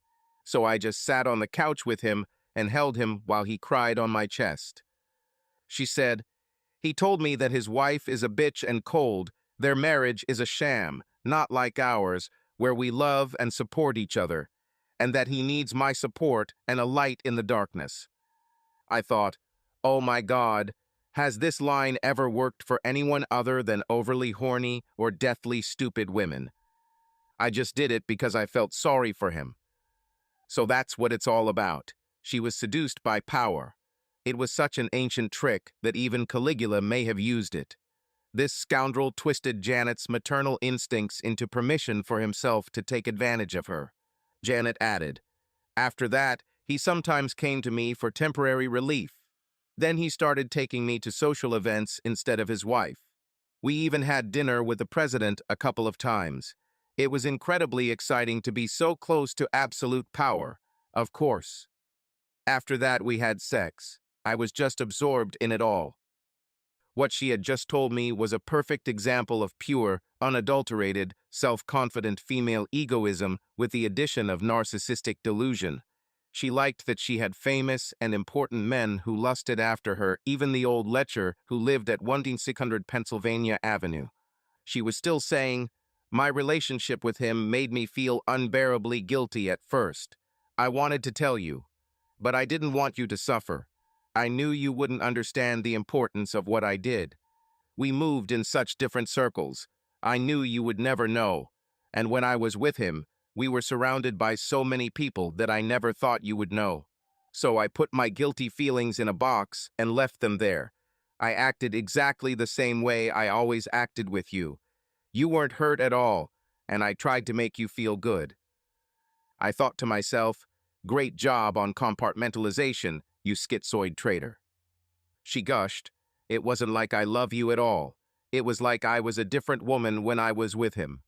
A: So I just sat on the couch with him and held him while he cried on my chest." She said, "He told me that his wife is a bitch and cold. Their marriage is a sham, not like ours, where we love and support each other, and that he needs my support and a light in the darkness." I thought, oh my God, has this line ever worked for anyone other than overly horny or deathly stupid women? I just did it because I felt sorry for him. So that's what it's all about. She was seduced by power. It was such an ancient trick that even Caligula may have used it. This scoundrel twisted Janet's maternal instincts into permission for himself to take advantage of her. Janet added, "After that, he sometimes came to me for temporary relief. Then he started taking me to social events instead of his wife. We even had dinner with the president a couple of times. It was incredibly exciting to be so close to absolute power, of course. After that, we had sex. I was just absorbed in it all." What she had just told me was a perfect example of pure, unadulterated, self-confident female egoism with the addition of narcissistic delusion. She liked that she had famous and important men who lusted after her, even the old lecher who lived at 1600 Pennsylvania Avenue. She was still saying, "My relationship with him made me feel unbearably guilty at first. I wanted to tell you, but I didn't want you to suffer. I knew you wouldn't understand the importance of what I did. We moved in such different circles. I knew you would never know. And when I was with him, we were surrounded by so many people that I never thought you would know. So I put my guilty feelings in a box and left them there. I acted exactly the same way I always acted with you. You weren't hurt at all, and I tried to make you feel good." I thought to myself, "Great job on compartmentalization, you schizoid traitor." She gushed, "It wasn't like I love you at all. It was like I was a different woman when I was with him.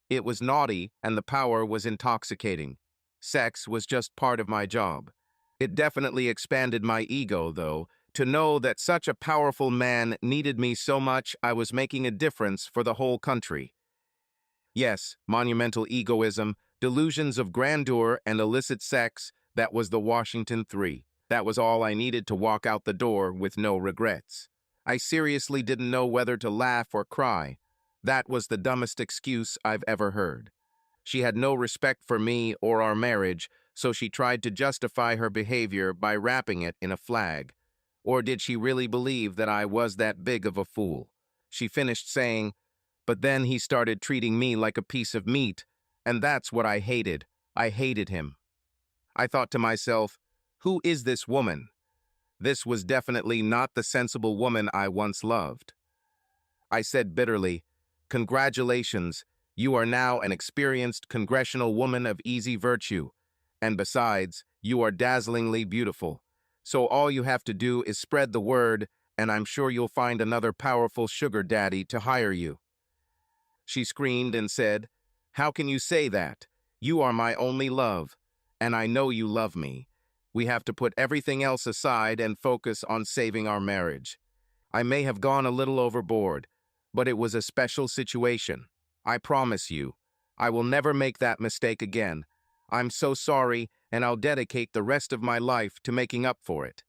A: It was naughty, and the power was intoxicating. Sex was just part of my job. It definitely expanded my ego, though, to know that such a powerful man needed me so much I was making a difference for the whole country. Yes, monumental egoism, delusions of grandeur, and illicit sex, that was the Washington Three. That was all I needed to walk out the door with no regrets. I seriously didn't know whether to laugh or cry. That was the dumbest excuse I've ever heard. She had no respect for me or our marriage, so she tried to justify her behavior by wrapping it in a flag. Or did she really believe that I was that big of a fool? She finished saying, "But then he started treating me like a piece of meat, and that's what I hated. I hated him." I thought to myself, who is this woman? This was definitely not the sensible woman I once loved. I said bitterly, "Congratulations, you are now an experienced congressional woman of easy virtue. And besides, you are dazzlingly beautiful. So all you have to do is spread the word, and I'm sure you'll find another powerful sugar daddy to hire you." She screamed and said, "How can you say that? You are my only love, and I know you love me. We have to put everything else aside and focus on saving our marriage." I may have gone a little overboard, but it was a special situation. I promise you, I will never make that mistake again. I'm so sorry, and I'll dedicate the rest of my life to making up for it.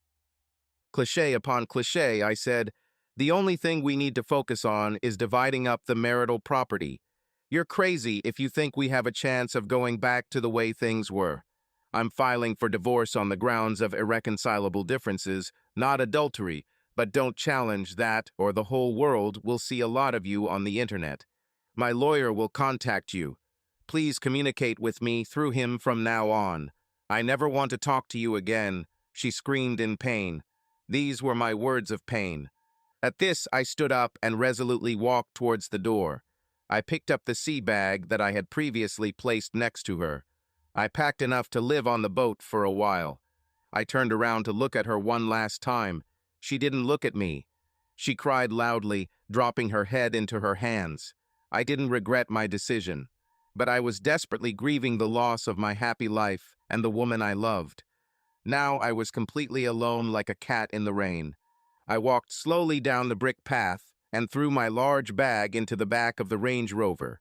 A: Cliché upon cliché, I said, "The only thing we need to focus on is dividing up the marital property. You're crazy if you think we have a chance of going back to the way things were. I'm filing for divorce on the grounds of irreconcilable differences, not adultery, but don't challenge that or the whole world will see a lot of you on the internet. My lawyer will contact you. Please communicate with me through him from now on. I never want to talk to you again." She screamed in pain. These were my words of pain. At this, I stood up and resolutely walked towards the door. I picked up the sea bag that I had previously placed next to her. I packed enough to live on the boat for a while. I turned around to look at her one last time. She didn't look at me. She cried loudly, dropping her head into her hands. I didn't regret my decision, but I was desperately grieving the loss of my happy life and the woman I loved. Now I was completely alone like a cat in the rain. I walked slowly down the brick path and threw my large bag into the back of the Range Rover.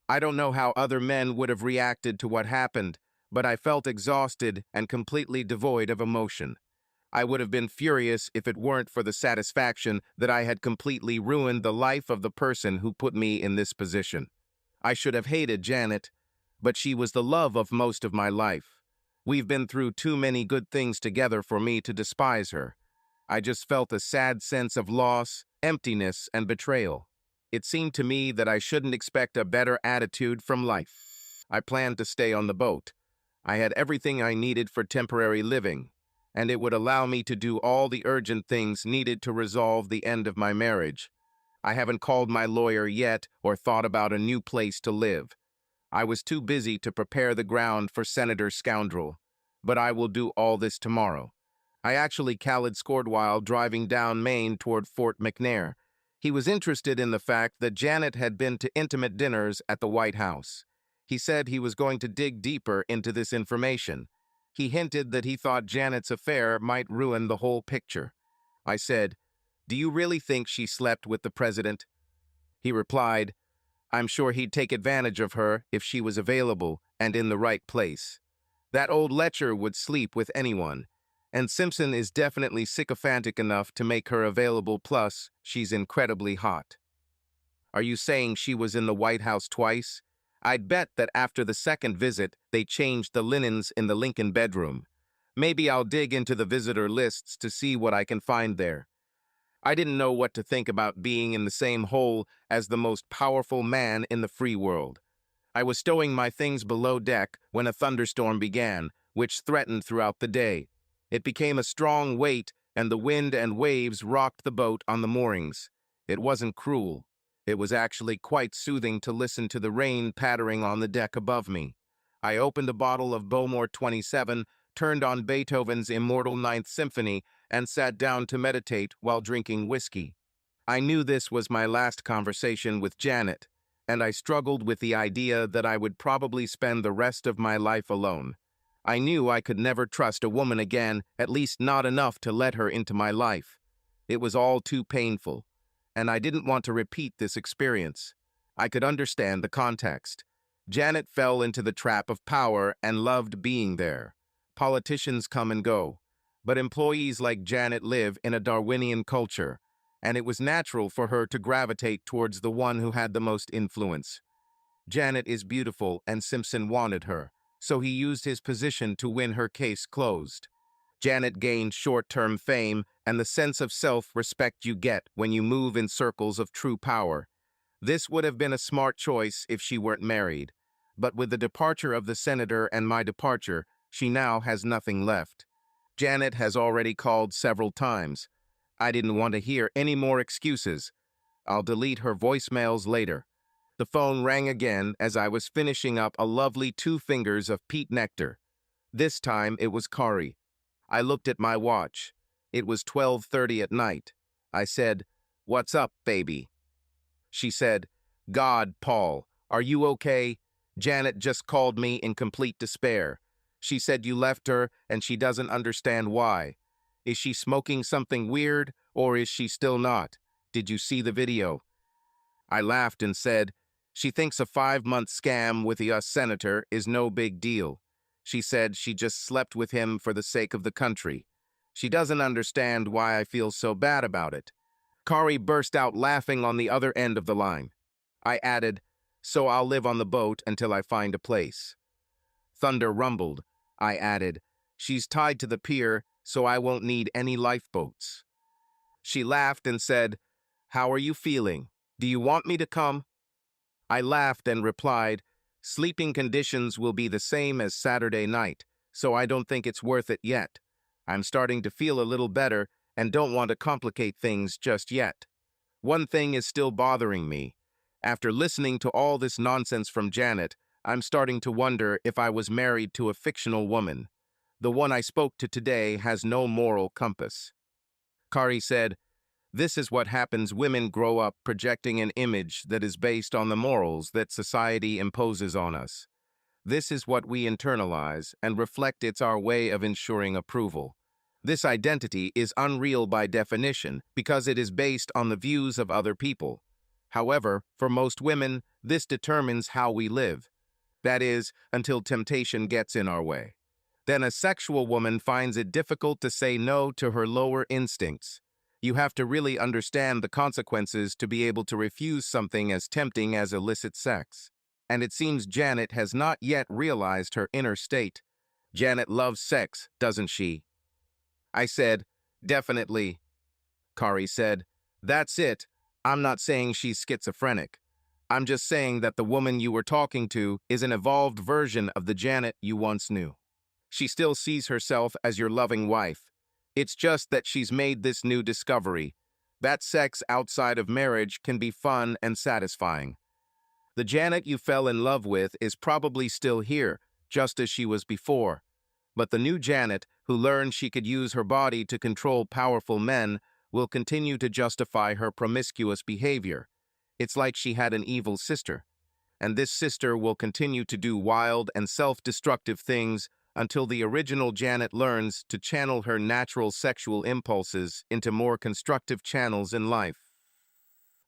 A: I don't know how other men would have reacted to what happened, but I felt exhausted and completely devoid of emotion. I would have been furious if it weren't for the satisfaction that I had completely ruined the life of the person who put me in this position. I should have hated Janet, but she was the love of most of my life. We've been through too many good things together for me to despise her. I just felt a sad sense of loss, emptiness, and betrayal. It seemed to me that I shouldn't expect a better attitude from life. I planned to stay on the boat. I had everything I needed for temporary living, and it would allow me to do all the urgent things needed to resolve the end of my marriage. I haven't called my lawyer yet or thought about a new place to live. I was too busy to prepare the ground for Senator Scoundrel, but I will do all this tomorrow. I actually Khaled scored while driving down Maine toward Fort McNair. He was interested in the fact that Janet had been to intimate dinners at the White House. He said he was going to dig deeper into this information. He hinted that he thought Janet's affair might ruin the whole picture. I said, "Do you really think she slept with the president?" He replied, "I'm sure he'd take advantage of her if she was available and in the right place." That old lecher would sleep with anyone. And Simpson is definitely sycophantic enough to make her available, plus she's incredibly hot. Are you saying she was in the White House twice? I'd bet that after the second visit, they changed the linens in the Lincoln bedroom. Maybe I'll dig into the visitor lists to see what I can find there. I didn't know what to think about being in the same hole as the most powerful man in the free world. I was stowing my things below deck when a thunderstorm began, which threatened throughout the day. It became a strong weight, and the wind and waves rocked the boat on the moorings. It wasn't cruel. It was actually quite soothing to listen to the rain pattering on the deck above me. I opened a bottle of Bowmore 27, turned on Beethoven's Immortal Ninth Symphony, and sat down to meditate while drinking whiskey. I knew this was my last conversation with Janet, and I struggled with the idea that I would probably spend the rest of my life alone. I knew I could never trust a woman again, at least not enough to let her into my life. It was all too painful, and I didn't want to repeat this experience. I could understand the context. Janet fell into the trap of power and loved being there. Politicians come and go, but employees like Janet live in a Darwinian culture, and it was natural for her to gravitate towards the one who had the most influence. Janet is beautiful, and Simpson wanted her, so he used his position to win her case closed. Janet gained short-term fame and the sense of self-respect you get when you move in circles of true power. This would have been a smart choice if she weren't married, but with the departure of the senator and my departure, she now has nothing left. Janet has already called several times. I didn't want to hear any more excuses. I'll delete her voicemails later. The phone rang again as I was finishing up a lovely 2 fingers of peat nectar. This time it was Kari. I looked at my watch. It was 12:30 at night. I said, "What's up, baby?" She said, "God, Paul, are you okay? Janet just called me in complete despair. She said you left her and she doesn't understand why. Is she smoking something weird, or is she still not? Did you see the video?" I laughed and said, "She thinks a 5-month scam with the US senator is no big deal. She said she just slept with him for the sake of the country. She doesn't understand why I feel so bad about it." Kari burst out laughing on the other end of the line. I added, "So I'll live on the boat until I find a place." Thunder rumbled. I added, "She's tied to the pier, so I won't need any lifeboats." She laughed and said, "How are you feeling? Do you want me to come?" I laughed and replied, "Sleeping conditions will be the same as Saturday night, so I don't think it's worth it yet. I'm starting to feel a little better and don't want to complicate things just yet. One thing is still bothering me. After listening to all this nonsense from Janet, I'm starting to wonder if I was married to a fictional woman. The one I spoke to today has no moral compass." Kari said, "This is what happens. Women grow up projecting an image that is based on the morals that society imposes on us. This is what we internalize and reflect. It's our way of ensuring approval. This identity is unreal by definition because it is based on the views of other people. However, for most women, this determines how we live. That is, until temptation gets in our way. Then a sexual woman finds it difficult to say no to her lower instincts. You have to really understand the consequences to be able to refuse something as tempting as illicit sex. And it seems Janet has not yet realized her inner state. Janet loves sex, doesn't she?" I said, "Definitely." Kari said, "That's it. I'm not saying she's schizophrenic. I'm just saying that the woman you were talking to is an evolved version of the Janet you once knew. She still sees herself as your loving wife. It's just that she's made this new discovery. That sex outside of marriage can be fun and satisfying. The Janet you fell in love with is probably still here, just as she was before. But the new Janet, who learned she could use her body to control powerful men, will continue to justify her promiscuous behavior. It's like she had an evil sister. And this sister will continue to do wild and self-destructive things until the original Janet learns to channel her natural sexual impulses into more constructive channels in life."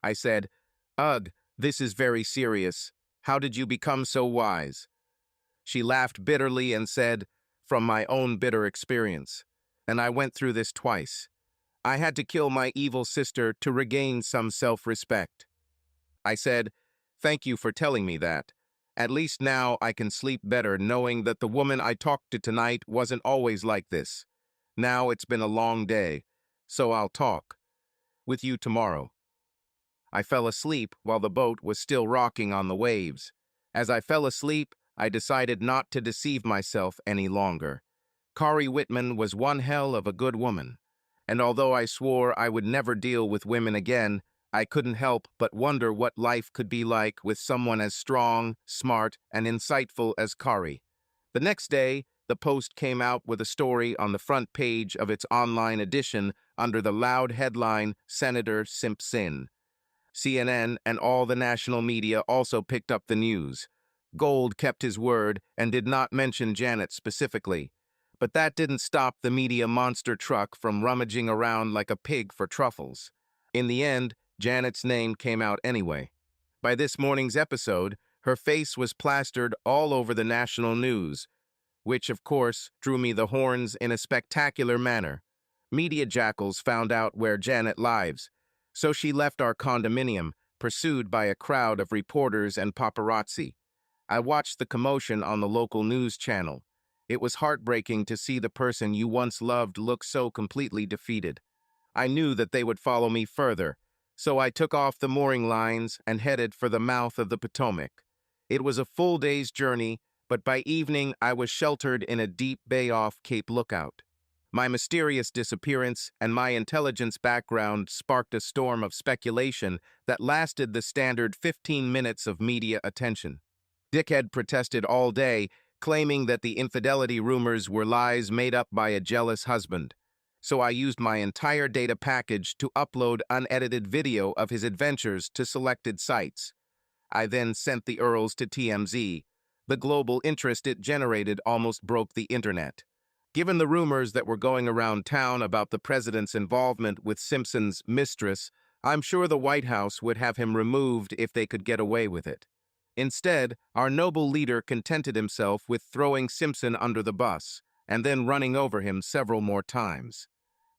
A: I said, "Ugh, this is very serious. How did you become so wise?" She laughed bitterly and said, from my own bitter experience. And I went through this twice. I had to kill my evil sister to regain some self-respect. I said, "Thank you for telling me that. At least now I can sleep better knowing that the woman I talked to tonight wasn't always like this. Now it's been a long day, so I'll talk with you tomorrow." I fell asleep while the boat was still rocking on the waves. As I fell asleep, I decided not to deceive myself any longer. Kari Whitman was one hell of a good woman. And although I swore I would never deal with women again, I couldn't help but wonder what life could be like with someone as strong, smart, and insightful as Kari. The next day, the Post came out with a story on the front page of its online edition under the loud headline, "Senator Simpson." CNN and all the national media also picked up the news. Gold kept his word and did not mention Janet specifically. But that didn't stop the media monster truck from rummaging around like a pig for truffles. In the end, Janet's name came out anyway. By this morning's episode, her face was plastered all over the national news, which, of course, drew me the horns in a spectacular manner. Media jackals found out where Janet lives, so she left our condominium, pursued by a crowd of reporters and paparazzi. I watched the commotion on the local news channel. It was heartbreaking to see the person you once loved look so completely defeated. I knew that they would follow me further, so I took off the mooring lines and headed for the mouth of the Potomac. It was a full day's journey, but by evening I was sheltered in a deep bay off Cape Lookout. My mysterious disappearance and my intelligence background sparked a storm of speculation that lasted the standard 15 minutes of media attention. Dickhead protested all day, claiming that the infidelity rumors were lies made up by a jealous husband. So I used my entire data package to upload unedited video of his adventures to selected sites. I then sent the URLs to TMZ. The global interest it generated almost broke the internet. Given the rumors that were going around town about the president's involvement with Simpson's mistress, I'm sure the White House would have him removed if they could get away with it. Instead, our noble leader contented himself with throwing Simpson under the bus and then running over him several more times.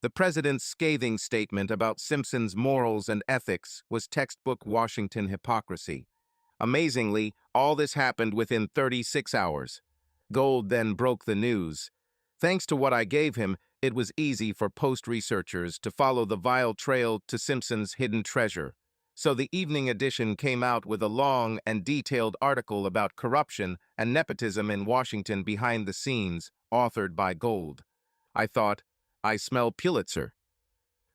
A: The president's scathing statement about Simpson's morals and ethics was textbook Washington hypocrisy. Amazingly, all this happened within 36 hours. Gold then broke the news. Thanks to what I gave him, it was easy for Post researchers to follow the vile trail to Simpson's hidden treasure. So the evening edition came out with a long and detailed article about corruption and nepotism in Washington behind the scenes, authored by Gold. I thought, I smell Pulitzer.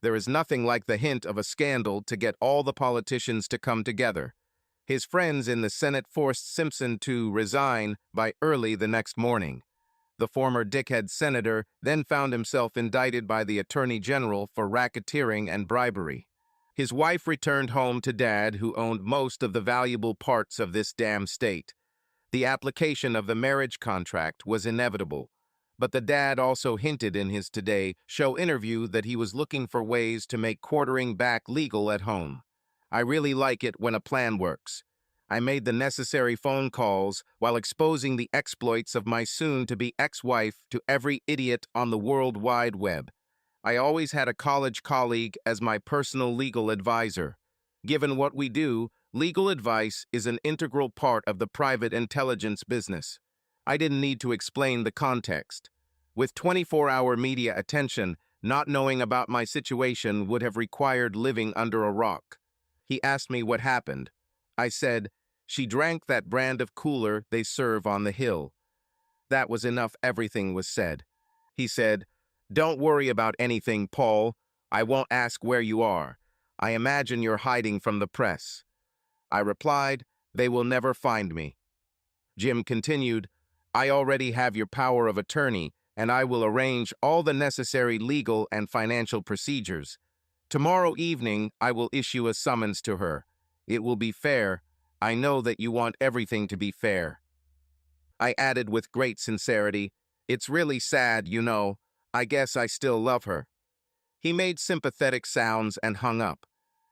A: There is nothing like the hint of a scandal to get all the politicians to come together. His friends in the Senate forced Simpson to resign by early the next morning. The former dickhead senator then found himself indicted by the Attorney General for racketeering and bribery. His wife returned home to Dad, who owned most of the valuable parts of this damn state. The application of the marriage contract was inevitable, but the Dad also hinted in his Today Show interview that he was looking for ways to make quartering back legal at home. I really like it when a plan works. I made the necessary phone calls while exposing the exploits of my soon-to-be ex-wife to every idiot on the World Wide Web. I always had a college colleague as my personal legal advisor. Given what we do, legal advice is an integral part of the private intelligence business. I didn't need to explain the context. With 24-hour media attention, not knowing about my situation would have required living under a rock. He asked me what happened. I said, "She drank that brand of cooler they serve on the hill." That was enough. Everything was said. He said, "Don't worry about anything, Paul. I won't ask where you are. I imagine you're hiding from the press." I replied, "They will never find me." Jim continued, "I already have your power of attorney, and I will arrange all the necessary legal and financial procedures. Tomorrow evening, I will issue a summons to her. It will be fair. I know that you want everything to be fair." I added with great sincerity, "It's really sad, you know. I guess I still love her." He made sympathetic sounds and hung up.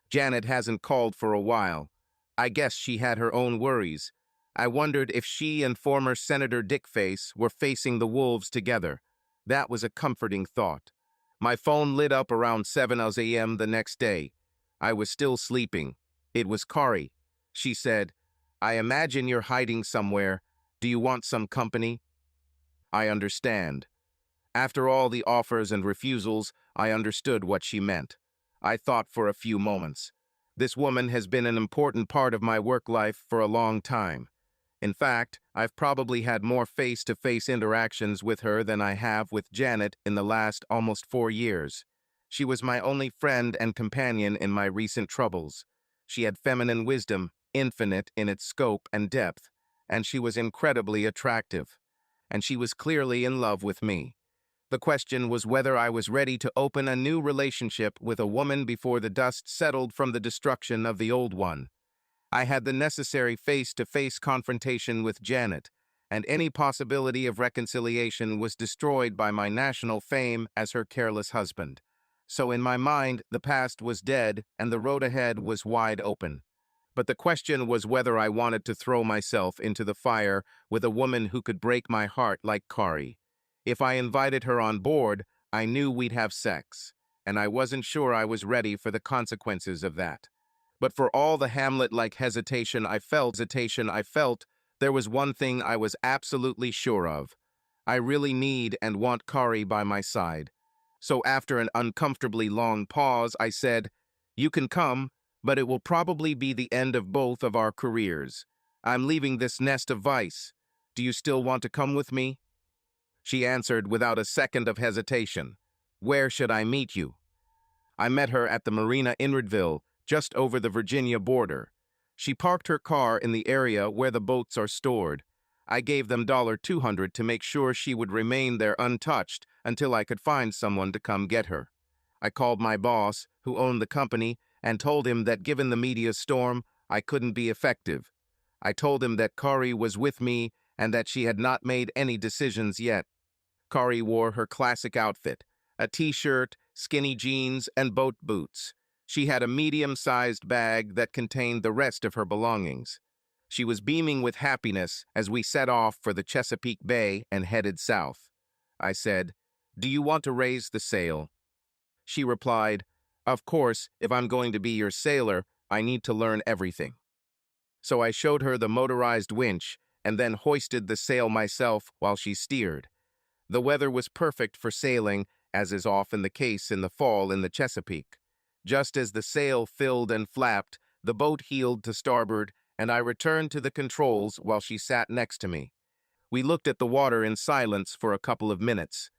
A: Janet hasn't called for a while. I guess she had her own worries. I wondered if she and former Senator Dickface were facing the wolves together. That was a comforting thought. My phone lit up around 7 a.m. the next day. I was still sleeping. It was Kari. She said, "I imagine you're hiding somewhere. Do you want some company?" I understand. After all the offers and refusals, I understood what she meant. I thought for a few moments. This woman has been an important part of my work life for a long time. In fact, I've probably had more face-to-face interactions with her than I have with Janet in the last almost 4 years. She was my only friend and companion in my recent troubles. She had feminine wisdom, infinite in its scope and depth, and she was incredibly attractive. And she was clearly in love with me. The question was whether I was ready to open a new relationship with a woman before the dust settled from the destruction of the old one. I had the necessary face-to-face confrontation with Janet, and any possibility of reconciliation was destroyed by my national fame as her careless husband. So in my mind, the past was dead and the road ahead was wide open. But the question was whether I wanted to throw myself into the fire with a woman who could break my heart like Kari. If I invited her on board, I knew we'd have sex, and I wasn't sure I was ready for the consequences of that. But for all the Hamlet-like hesitation I felt, there was one thing I was absolutely sure of. I really need and want Kari by my side. So after an uncomfortably long pause, I said, "You can come, but it will probably be the end of both of our careers. I'm leaving this nest of vice. Do you still want to come with me?" She answered without a second of hesitation. "Where should I meet you?" I met her at the marina in Redville, just over the Virginia border. She parked her car in the area where the boats are stored. I gave them $200 to make sure she would remain there untouched until I could find someone to come get her. I called my boss, who owned the company, and told him that given the media storm, I couldn't be effective. I told him that Kari was with me and that she had not made any decisions yet. Kari wore her classic outfit, a t-shirt, skinny jeans, and boat boots. She had a medium-sized bag that contained the rest of her belongings. She was beaming with happiness as we set off for the Chesapeake Bay and headed south. I said, "Do you want to raise the sail?" She replied, "Of course, if I'm going to be your sailor, I need to learn everything." So I showed her the motorized winch and then hoisted the sail myself while she steered. The weather was perfect for sailing, as is often the case in the fall in the Chesapeake. Just as the sail filled and flapped, the boat heeled to starboard, and I returned to the controls while she sat next to me. We looked at the water in silence for a couple of minutes.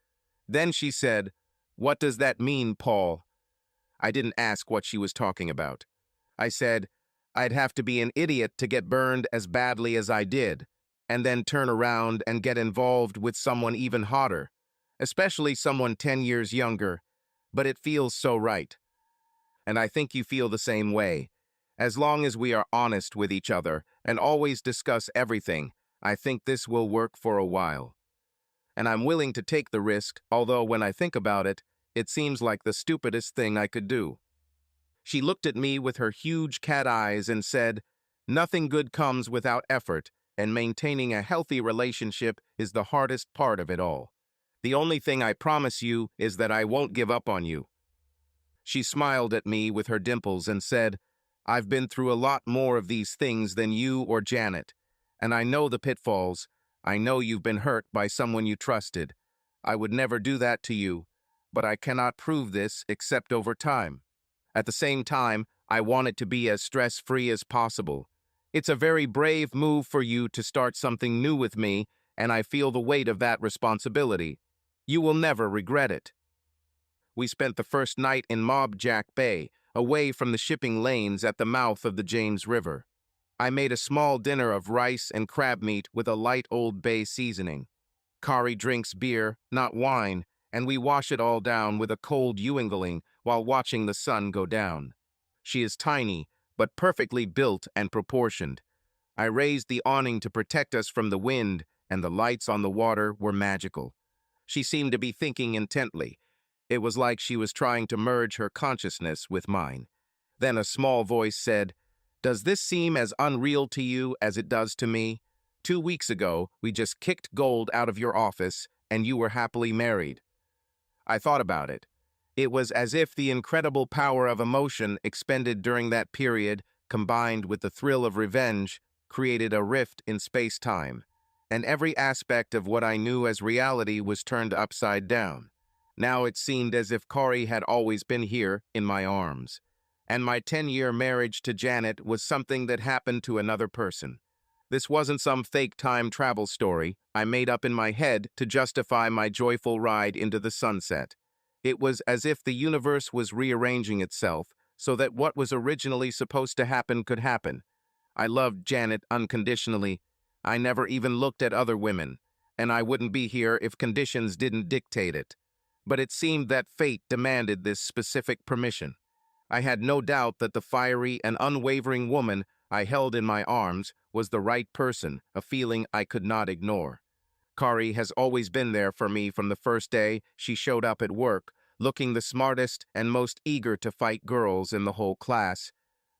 A: Then she said, "What does that mean, Paul?" I didn't ask what she was talking about. I said, "I'd have to be an idiot to get burned as badly as I did, and then turn around and get involved with someone even hotter, especially someone 10 years younger, but it feels so right. And I think you feel the same way. As long as we are honest with each other and always discuss everything, I think this will work for a while. And I'm willing to take the risk, although when I think about it, it seems like the stupidest thing I could do." She looked at me with her huge cat eyes and said, "Nothing good comes without effort, and maintaining a healthy relationship is the hardest part of it all. The only thing I promise you is that I won't give up on you." She smiled at me with her dimples and said, "I've been through a lot more of these things than you or Janet, and I know the pitfalls. I know you've been hurt by someone you trusted. I would never do that to you, but I cannot prove this except over time. At the same time, I want it to be as stress-free as possible. It's a very brave move for you to start something new with me, and I feel the weight of that responsibility. You will never regret it." We spent the first night in Mob Jack Bay, away from the shipping lanes at the mouth of the James River. I made a small dinner of rice and crab meat with a light Old Bay seasoning. Kari drinks beer, not wine, and we wash it all down with a cold Ewingling while watching the sun go down. She is tiny, but perfectly built and proportioned. I raised the awning to protect us from the wind, and the lights on the water were magical. She seemed to be thinking intently. It was like she was trying to merge her consciousness with mine. Then a small voice said, "Does this seem as unreal to you as it does to me?" 2 weeks ago, we just kicked gold out of your office, and you were happily married. I thought about it. It was as if the incredible power of emotion expended during that period, combined with the thrill of revenge, created a rift in space-time, and every aspect of what I knew as reality was turned upside down. Now it seemed as if Kari had always been here in my arms, and my 10-year marriage to Janet was something that happened to another person. This wasn't some fake time travel story I made up in my head to justify my joyful ride into the sunset. It was as if the universe was rearranging itself so that what was originally supposed to happen could happen. I loved Janet unconditionally. I never even looked at other women, and I wouldn't be here if conditions didn't dictate it. But it seemed that fate demanded this specific permission. I had no doubt that the fiery and unwavering woman I held in my arms was the right person, a feeling I could not ignore. Kari has always been there for me from the first day she showed up at work, looking the smartest and most eager to fight girls in the whole class.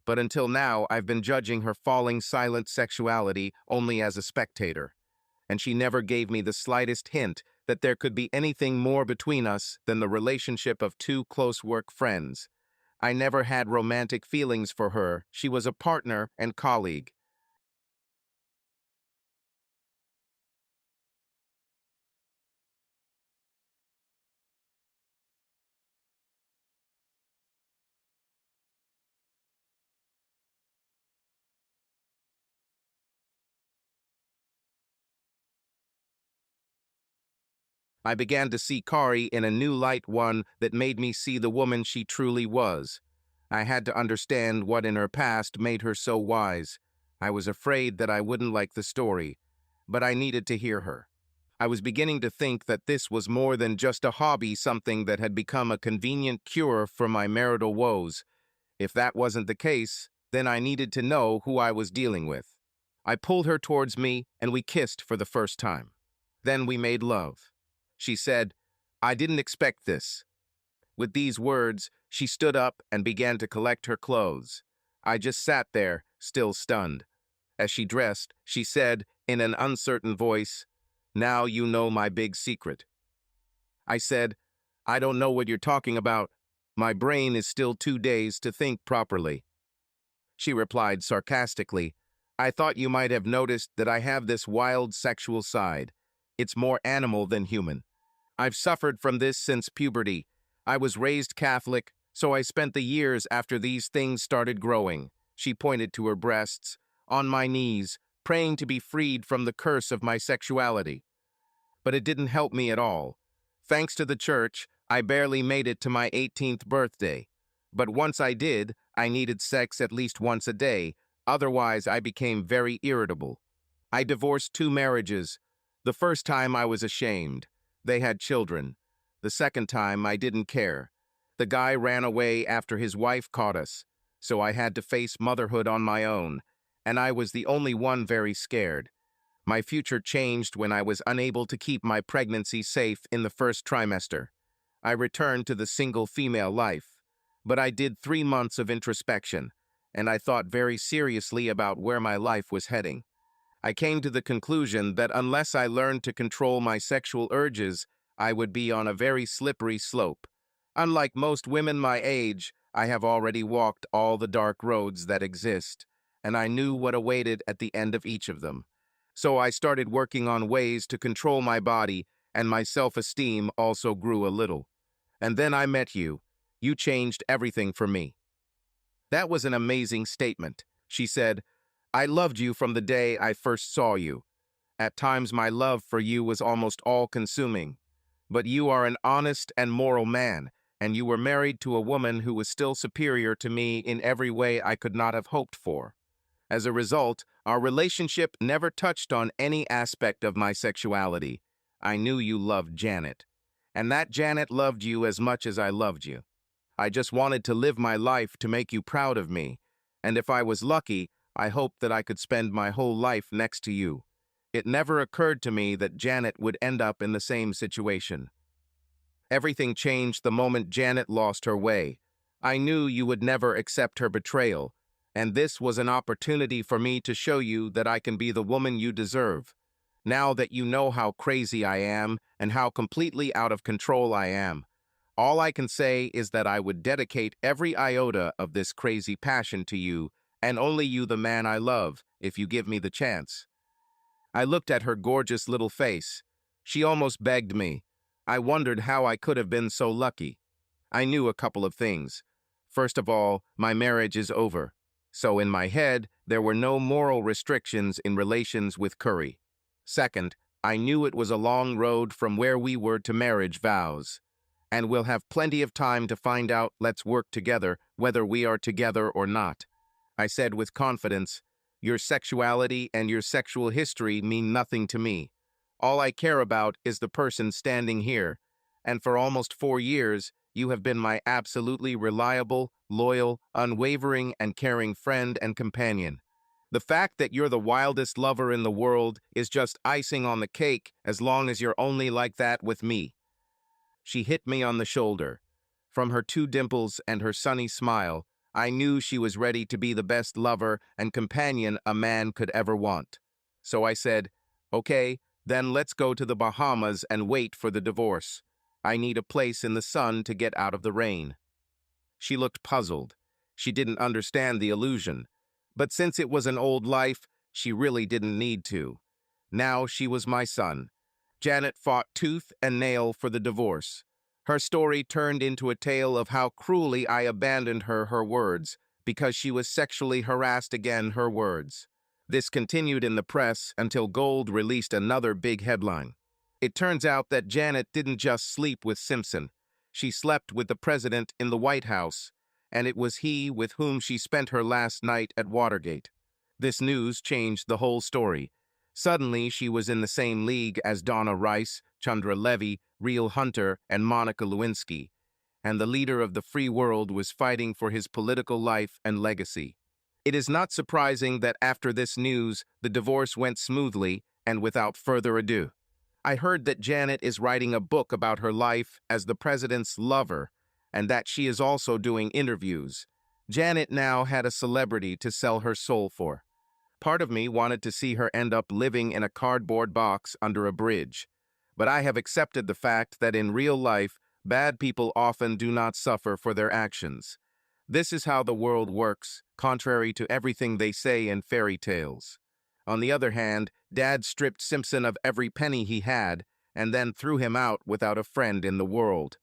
A: But until now, I've been judging her falling silent sexuality only as a spectator. And she never gave me the slightest hint that there could be anything more between us than the relationship of two close work friends. I never had romantic feelings for her. She was a partner and colleague. I began to see Kari in a new light, one that made me see the woman she truly was. I had to understand what in her past made her so wise. I was afraid that I wouldn't like the story, but I needed to hear her. I was beginning to think that this was more than just a hobby, something that had become a convenient cure for my marital woes. If that wasn't the case, then I needed to know who I was dealing with. I pulled her towards me, and we kissed for the first time. Then we made love. She said, "I didn't expect this." With these words, she stood up and began to collect her clothes. I just sat there, still stunned. As she dressed, she said, in an uncertain voice, "Now you know my big secret." I said, "I don't know what you're talking about. My brain is still too dazed to think properly." She replied sarcastically, "I thought you might have noticed that I have this wild sexual side. It's more animal than human. I've suffered from this since puberty. I was raised Catholic, so I spent the years after these things started growing." She pointed to her breasts, "on my knees, praying to be freed from the curse of my sexuality. But it didn't help me at all. Thanks to the church, I barely made it to my 18th birthday. But once I did, I needed sex at least once a day, otherwise I became very irritable. I divorced 2 marriages. The first time I was ashamed. They had children. The second time I didn't care. The guy ran away after his wife caught us, so I had to face motherhood on my own, and I was the only one very scared. My future changed when I was unable to keep my pregnancy safe in the first trimester. I returned to the single female life, but I did 3 months of introspection, and I thought very seriously about where my life was heading. I came to the conclusion that unless I learned to control my sexual urges, I would be on a very slippery slope. Unlike most women my age, I have already walked all the dark roads that exist, and I knew what awaited at the end of each of them. So I started working on ways to control my body, and my self-esteem also grew a little. And then I met you. You changed everything for me." That was an amazing statement. She said, "I loved you from the day I first saw you. At times my love for you was almost all-consuming. But you are an honest and moral man, and you were married to a woman who was still superior to me in every way I could not have hoped for. As a result, our relationship never touched on any aspect of my sexuality. I knew you loved Janet, and that Janet loved you as much as I loved you. I just wanted to live my life to make you proud of me, and if I was lucky, I hoped that I could spend my whole life next to you. It never occurred to me that Janet would end up in the same situation. Everything changed the moment Janet lost her way. I knew you would never accept her betrayal, And this was an opportunity for me to show you that I can be the woman you deserve. Now that you know how crazy I am and how completely out of control I am, all I can say is that I would dedicate every iota of this crazy passion to you, and only you, the man I love, if you give me the chance. I looked at her gorgeous little face. She almost begged me. I wondered how I could have been so lucky. I knew a couple of things. First of all, my marriage is over. So in my head, there were no moral restrictions in relations with Curry. Second, I knew it was a long road from where we were to marriage vows. And we'll have plenty of time to find out. Let's work together, whether we are together or not. I said with confidence, your sexuality and your sexual history mean nothing to me. All I care about is the person standing here. And for almost 4 years, you have been my absolutely reliable, loyal, unwavering, and caring friend and companion. The fact that you're the wildest lover in the world is just icing on the cake as long as you're only like that with me. She hit me on the shoulder. From her 2 dimples and her sunny smile, I knew she was ready to be the best lover and companion a man could ever want. So I said, okay, then let's go to the Bahamas and wait for the divorce. I need a place in the sun to get out of the rain. She looked puzzled. She didn't understand the illusion. But since it was an old life, she really didn't need to. Now she was my son. Janet fought tooth and nail for the divorce. Her story turned into a tale of how cruelly I abandoned her words, because she was sexually harassed again, her words. This continued in the press until Gold released another big headline. It turns out that Janet didn't just sleep with Simpson. She slept with the president in the White House, and it was he with whom she spent her last night at Watergate. This news changed the whole story. Suddenly, she was in the same league as Donna Rice, Chandra Levy, Real Hunter, and Monica Lewinsky, and the leader of the free world was fighting for his political life and legacy. It is not surprising that after this news, the divorce went smoothly and without further ado. I heard that Janet is writing a book about her life as the president's lover, and that she is also doing interviews. Janet now had a celebrity to sell her soul for. Part of me wanted to see her end up living in a cardboard box under a bridge. But I have accepted the fact that in real life, bad people often do not suffer for their actions. This is how the world works, contrary to everything they say in fairy tales. On the other hand, Dad stripped Simpson of every penny he had, and then threw him out without a friend in the world.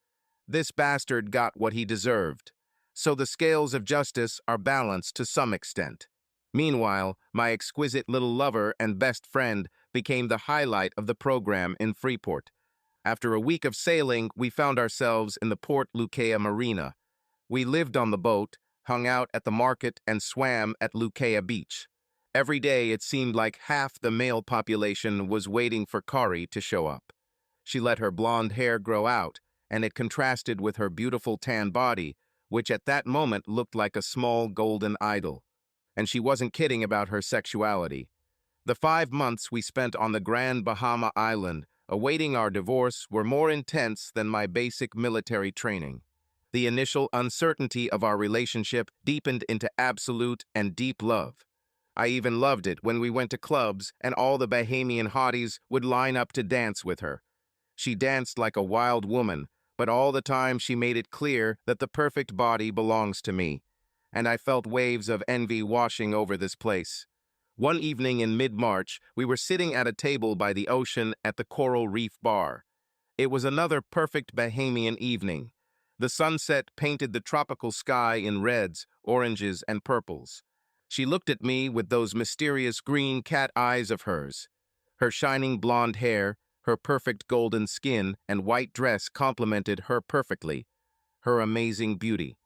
A: This bastard got what he deserved. So the scales of justice are balanced to some extent. Meanwhile, my exquisite little lover and best friend became the highlight of the program in Freeport. After a week of sailing, we found ourselves in the Port Lucaya Marina. We lived on the boat, hung out at the market, and swam at Lucaya Beach. Every day it seemed like half the male population was waiting for Kari to show up. She let her blonde hair grow out, and it contrasted with her beautiful tan body, which at that moment looked like a small golden idol. And she wasn't kidding about her sexuality. The 5 months we spent on the Grand Bahama Island, awaiting our divorce, were more intense than my basic military training. The initial uncertainty of our relationship deepened into absolute and deep love. I even loved it when we went to clubs and all the Bahamian hotties would line up to dance with her. She danced like a wild woman, but all the time she made it clear that the perfect body belongs to me. And I felt waves of envy washing over this place. One evening in mid-March, we were sitting at a table by the ocean at the Coral Reef Bar. It was another perfect Bahamian evening. The sunset painted the tropical sky in reds, oranges, and purples. She looked at me with those mysterious green cat eyes of hers. Her shining blonde hair, her perfect golden skin, and white dress complemented her perfectly. Her amazing beauty.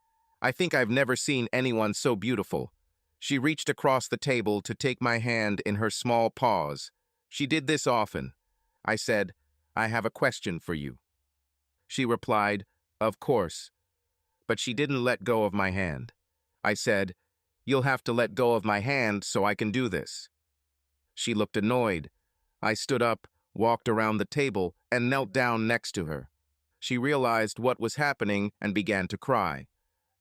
A: I think I've never seen anyone so beautiful. She reached across the table to take my hand in her small paws. She did this often. I said, I have a question for you. She replied, of course. But she didn't let go of my hand. I said, you'll have to let go of my hand so I can do this. She looked annoyed. I stood up, walked around the table, and knelt down next to her. She realized what was happening and began to cry.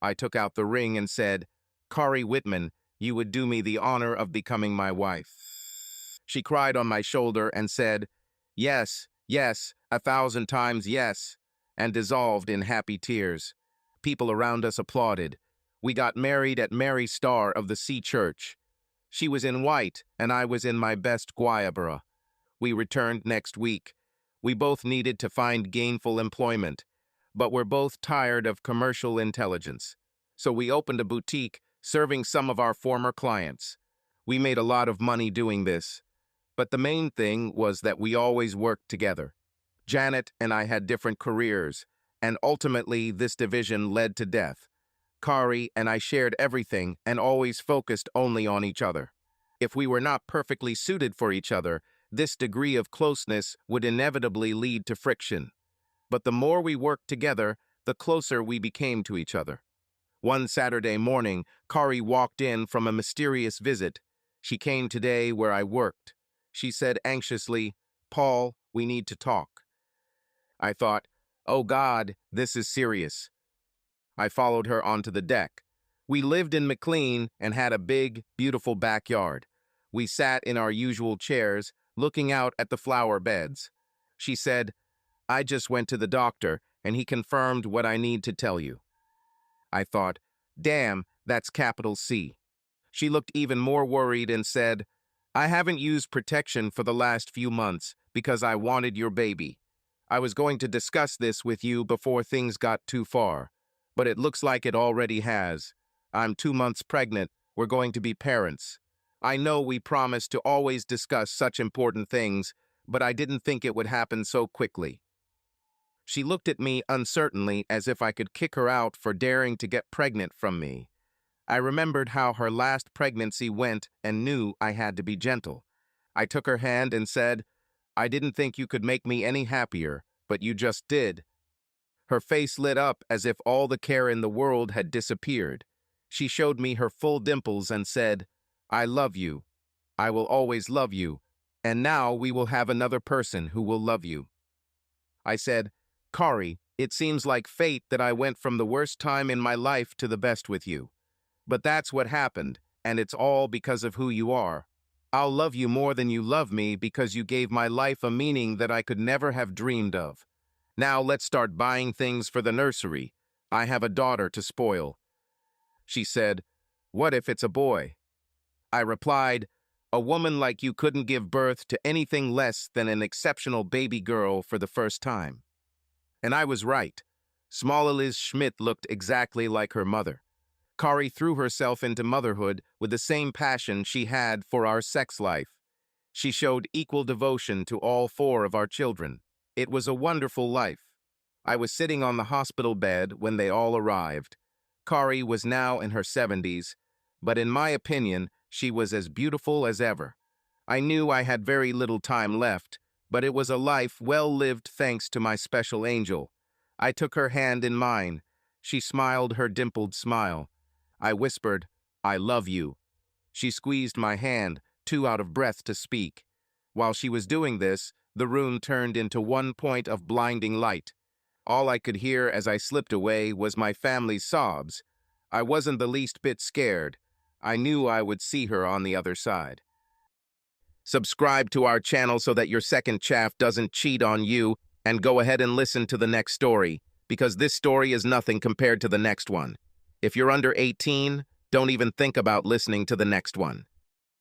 A: I took out the ring and said, Kari Whitman, you would do me the honor of becoming my wife." She cried on my shoulder and said, "Yes, yes, 1,000 times yes," and dissolved in happy tears. People around us applauded. We got married at Mary Star of the Sea Church. She was in white, and I was in my best guayabera. We returned next week. We both needed to find gainful employment, but we're both tired of commercial intelligence. So we opened a boutique serving some of our former clients. We made a lot of money doing this, but the main thing was that we always worked together. Janet and I had different careers, and ultimately this division led to death. Kari and I shared everything and always focused only on each other. If we were not perfectly suited for each other, this degree of closeness would inevitably lead to friction. But the more we worked together, the closer we became to each other. One Saturday morning, Kari walked in from a mysterious visit. She came today where I worked. She said anxiously, "Paul, we need to talk." I thought, "Oh God, this is serious." I followed her onto the deck. We lived in McLean and had a big, beautiful backyard. We sat in our usual chairs, looking out at the flower beds. She said, "I just went to the doctor, and he confirmed what I need to tell you." I thought, damn, that's capital C. She looked even more worried and said, "I haven't used protection for the last few months because I wanted your baby. I was going to discuss this with you before things got too far, but it looks like it already has. I'm 2 months pregnant. We're going to be parents. I know we promised to always discuss such important things, but I didn't think it would happen so quickly." She looked at me uncertainly as if I could kick her out for daring to get pregnant from me. I remembered how her last pregnancy went and knew I had to be gentle. I took her hand and said, "I didn't think you could make me any happier, but you just did." Her face lit up as if all the care in the world had disappeared. She showed me her full dimples and said, "I love you. I will always love you. And now we will have another person who will love you." I said, "Kari, it seems like fate that I went from the worst time in my life to the best with you. But that's what happened, and it's all because of who you are. I'll love you more than you love me because you gave my life a meaning that I could never have dreamed of. Now let's start buying things for the nursery. I have a daughter to spoil." She said, "What if it's a boy?" I replied, "A woman like you couldn't give birth to anything less than an exceptional baby girl for the first time." And I was right. Small Liz Schmidt looked exactly like her mother. Kari threw herself into motherhood with the same passion she had for our sex life. She showed equal devotion to all 4 of our children. It was a wonderful life. I was sitting on the hospital bed when they all arrived. Kari was now in her 70s, but in my opinion, she was as beautiful as ever. I knew I had very little time left, but it was a life well lived thanks to my special angel. I took her hand in mine. She smiled her dimpled smile. I whispered, "I love you." She squeezed my hand, too out of breath to speak. While she was doing this, the room turned into one point of blinding light. All I could hear as I slipped away was my family's sobs. I wasn't the least bit scared. I knew I would see her on the other side. Subscribe to our channel so that your second chaff doesn't cheat on you, and go ahead and listen to the next story, because this story is nothing compared to the next one. If you're under 18, don't even think about listening to the next one.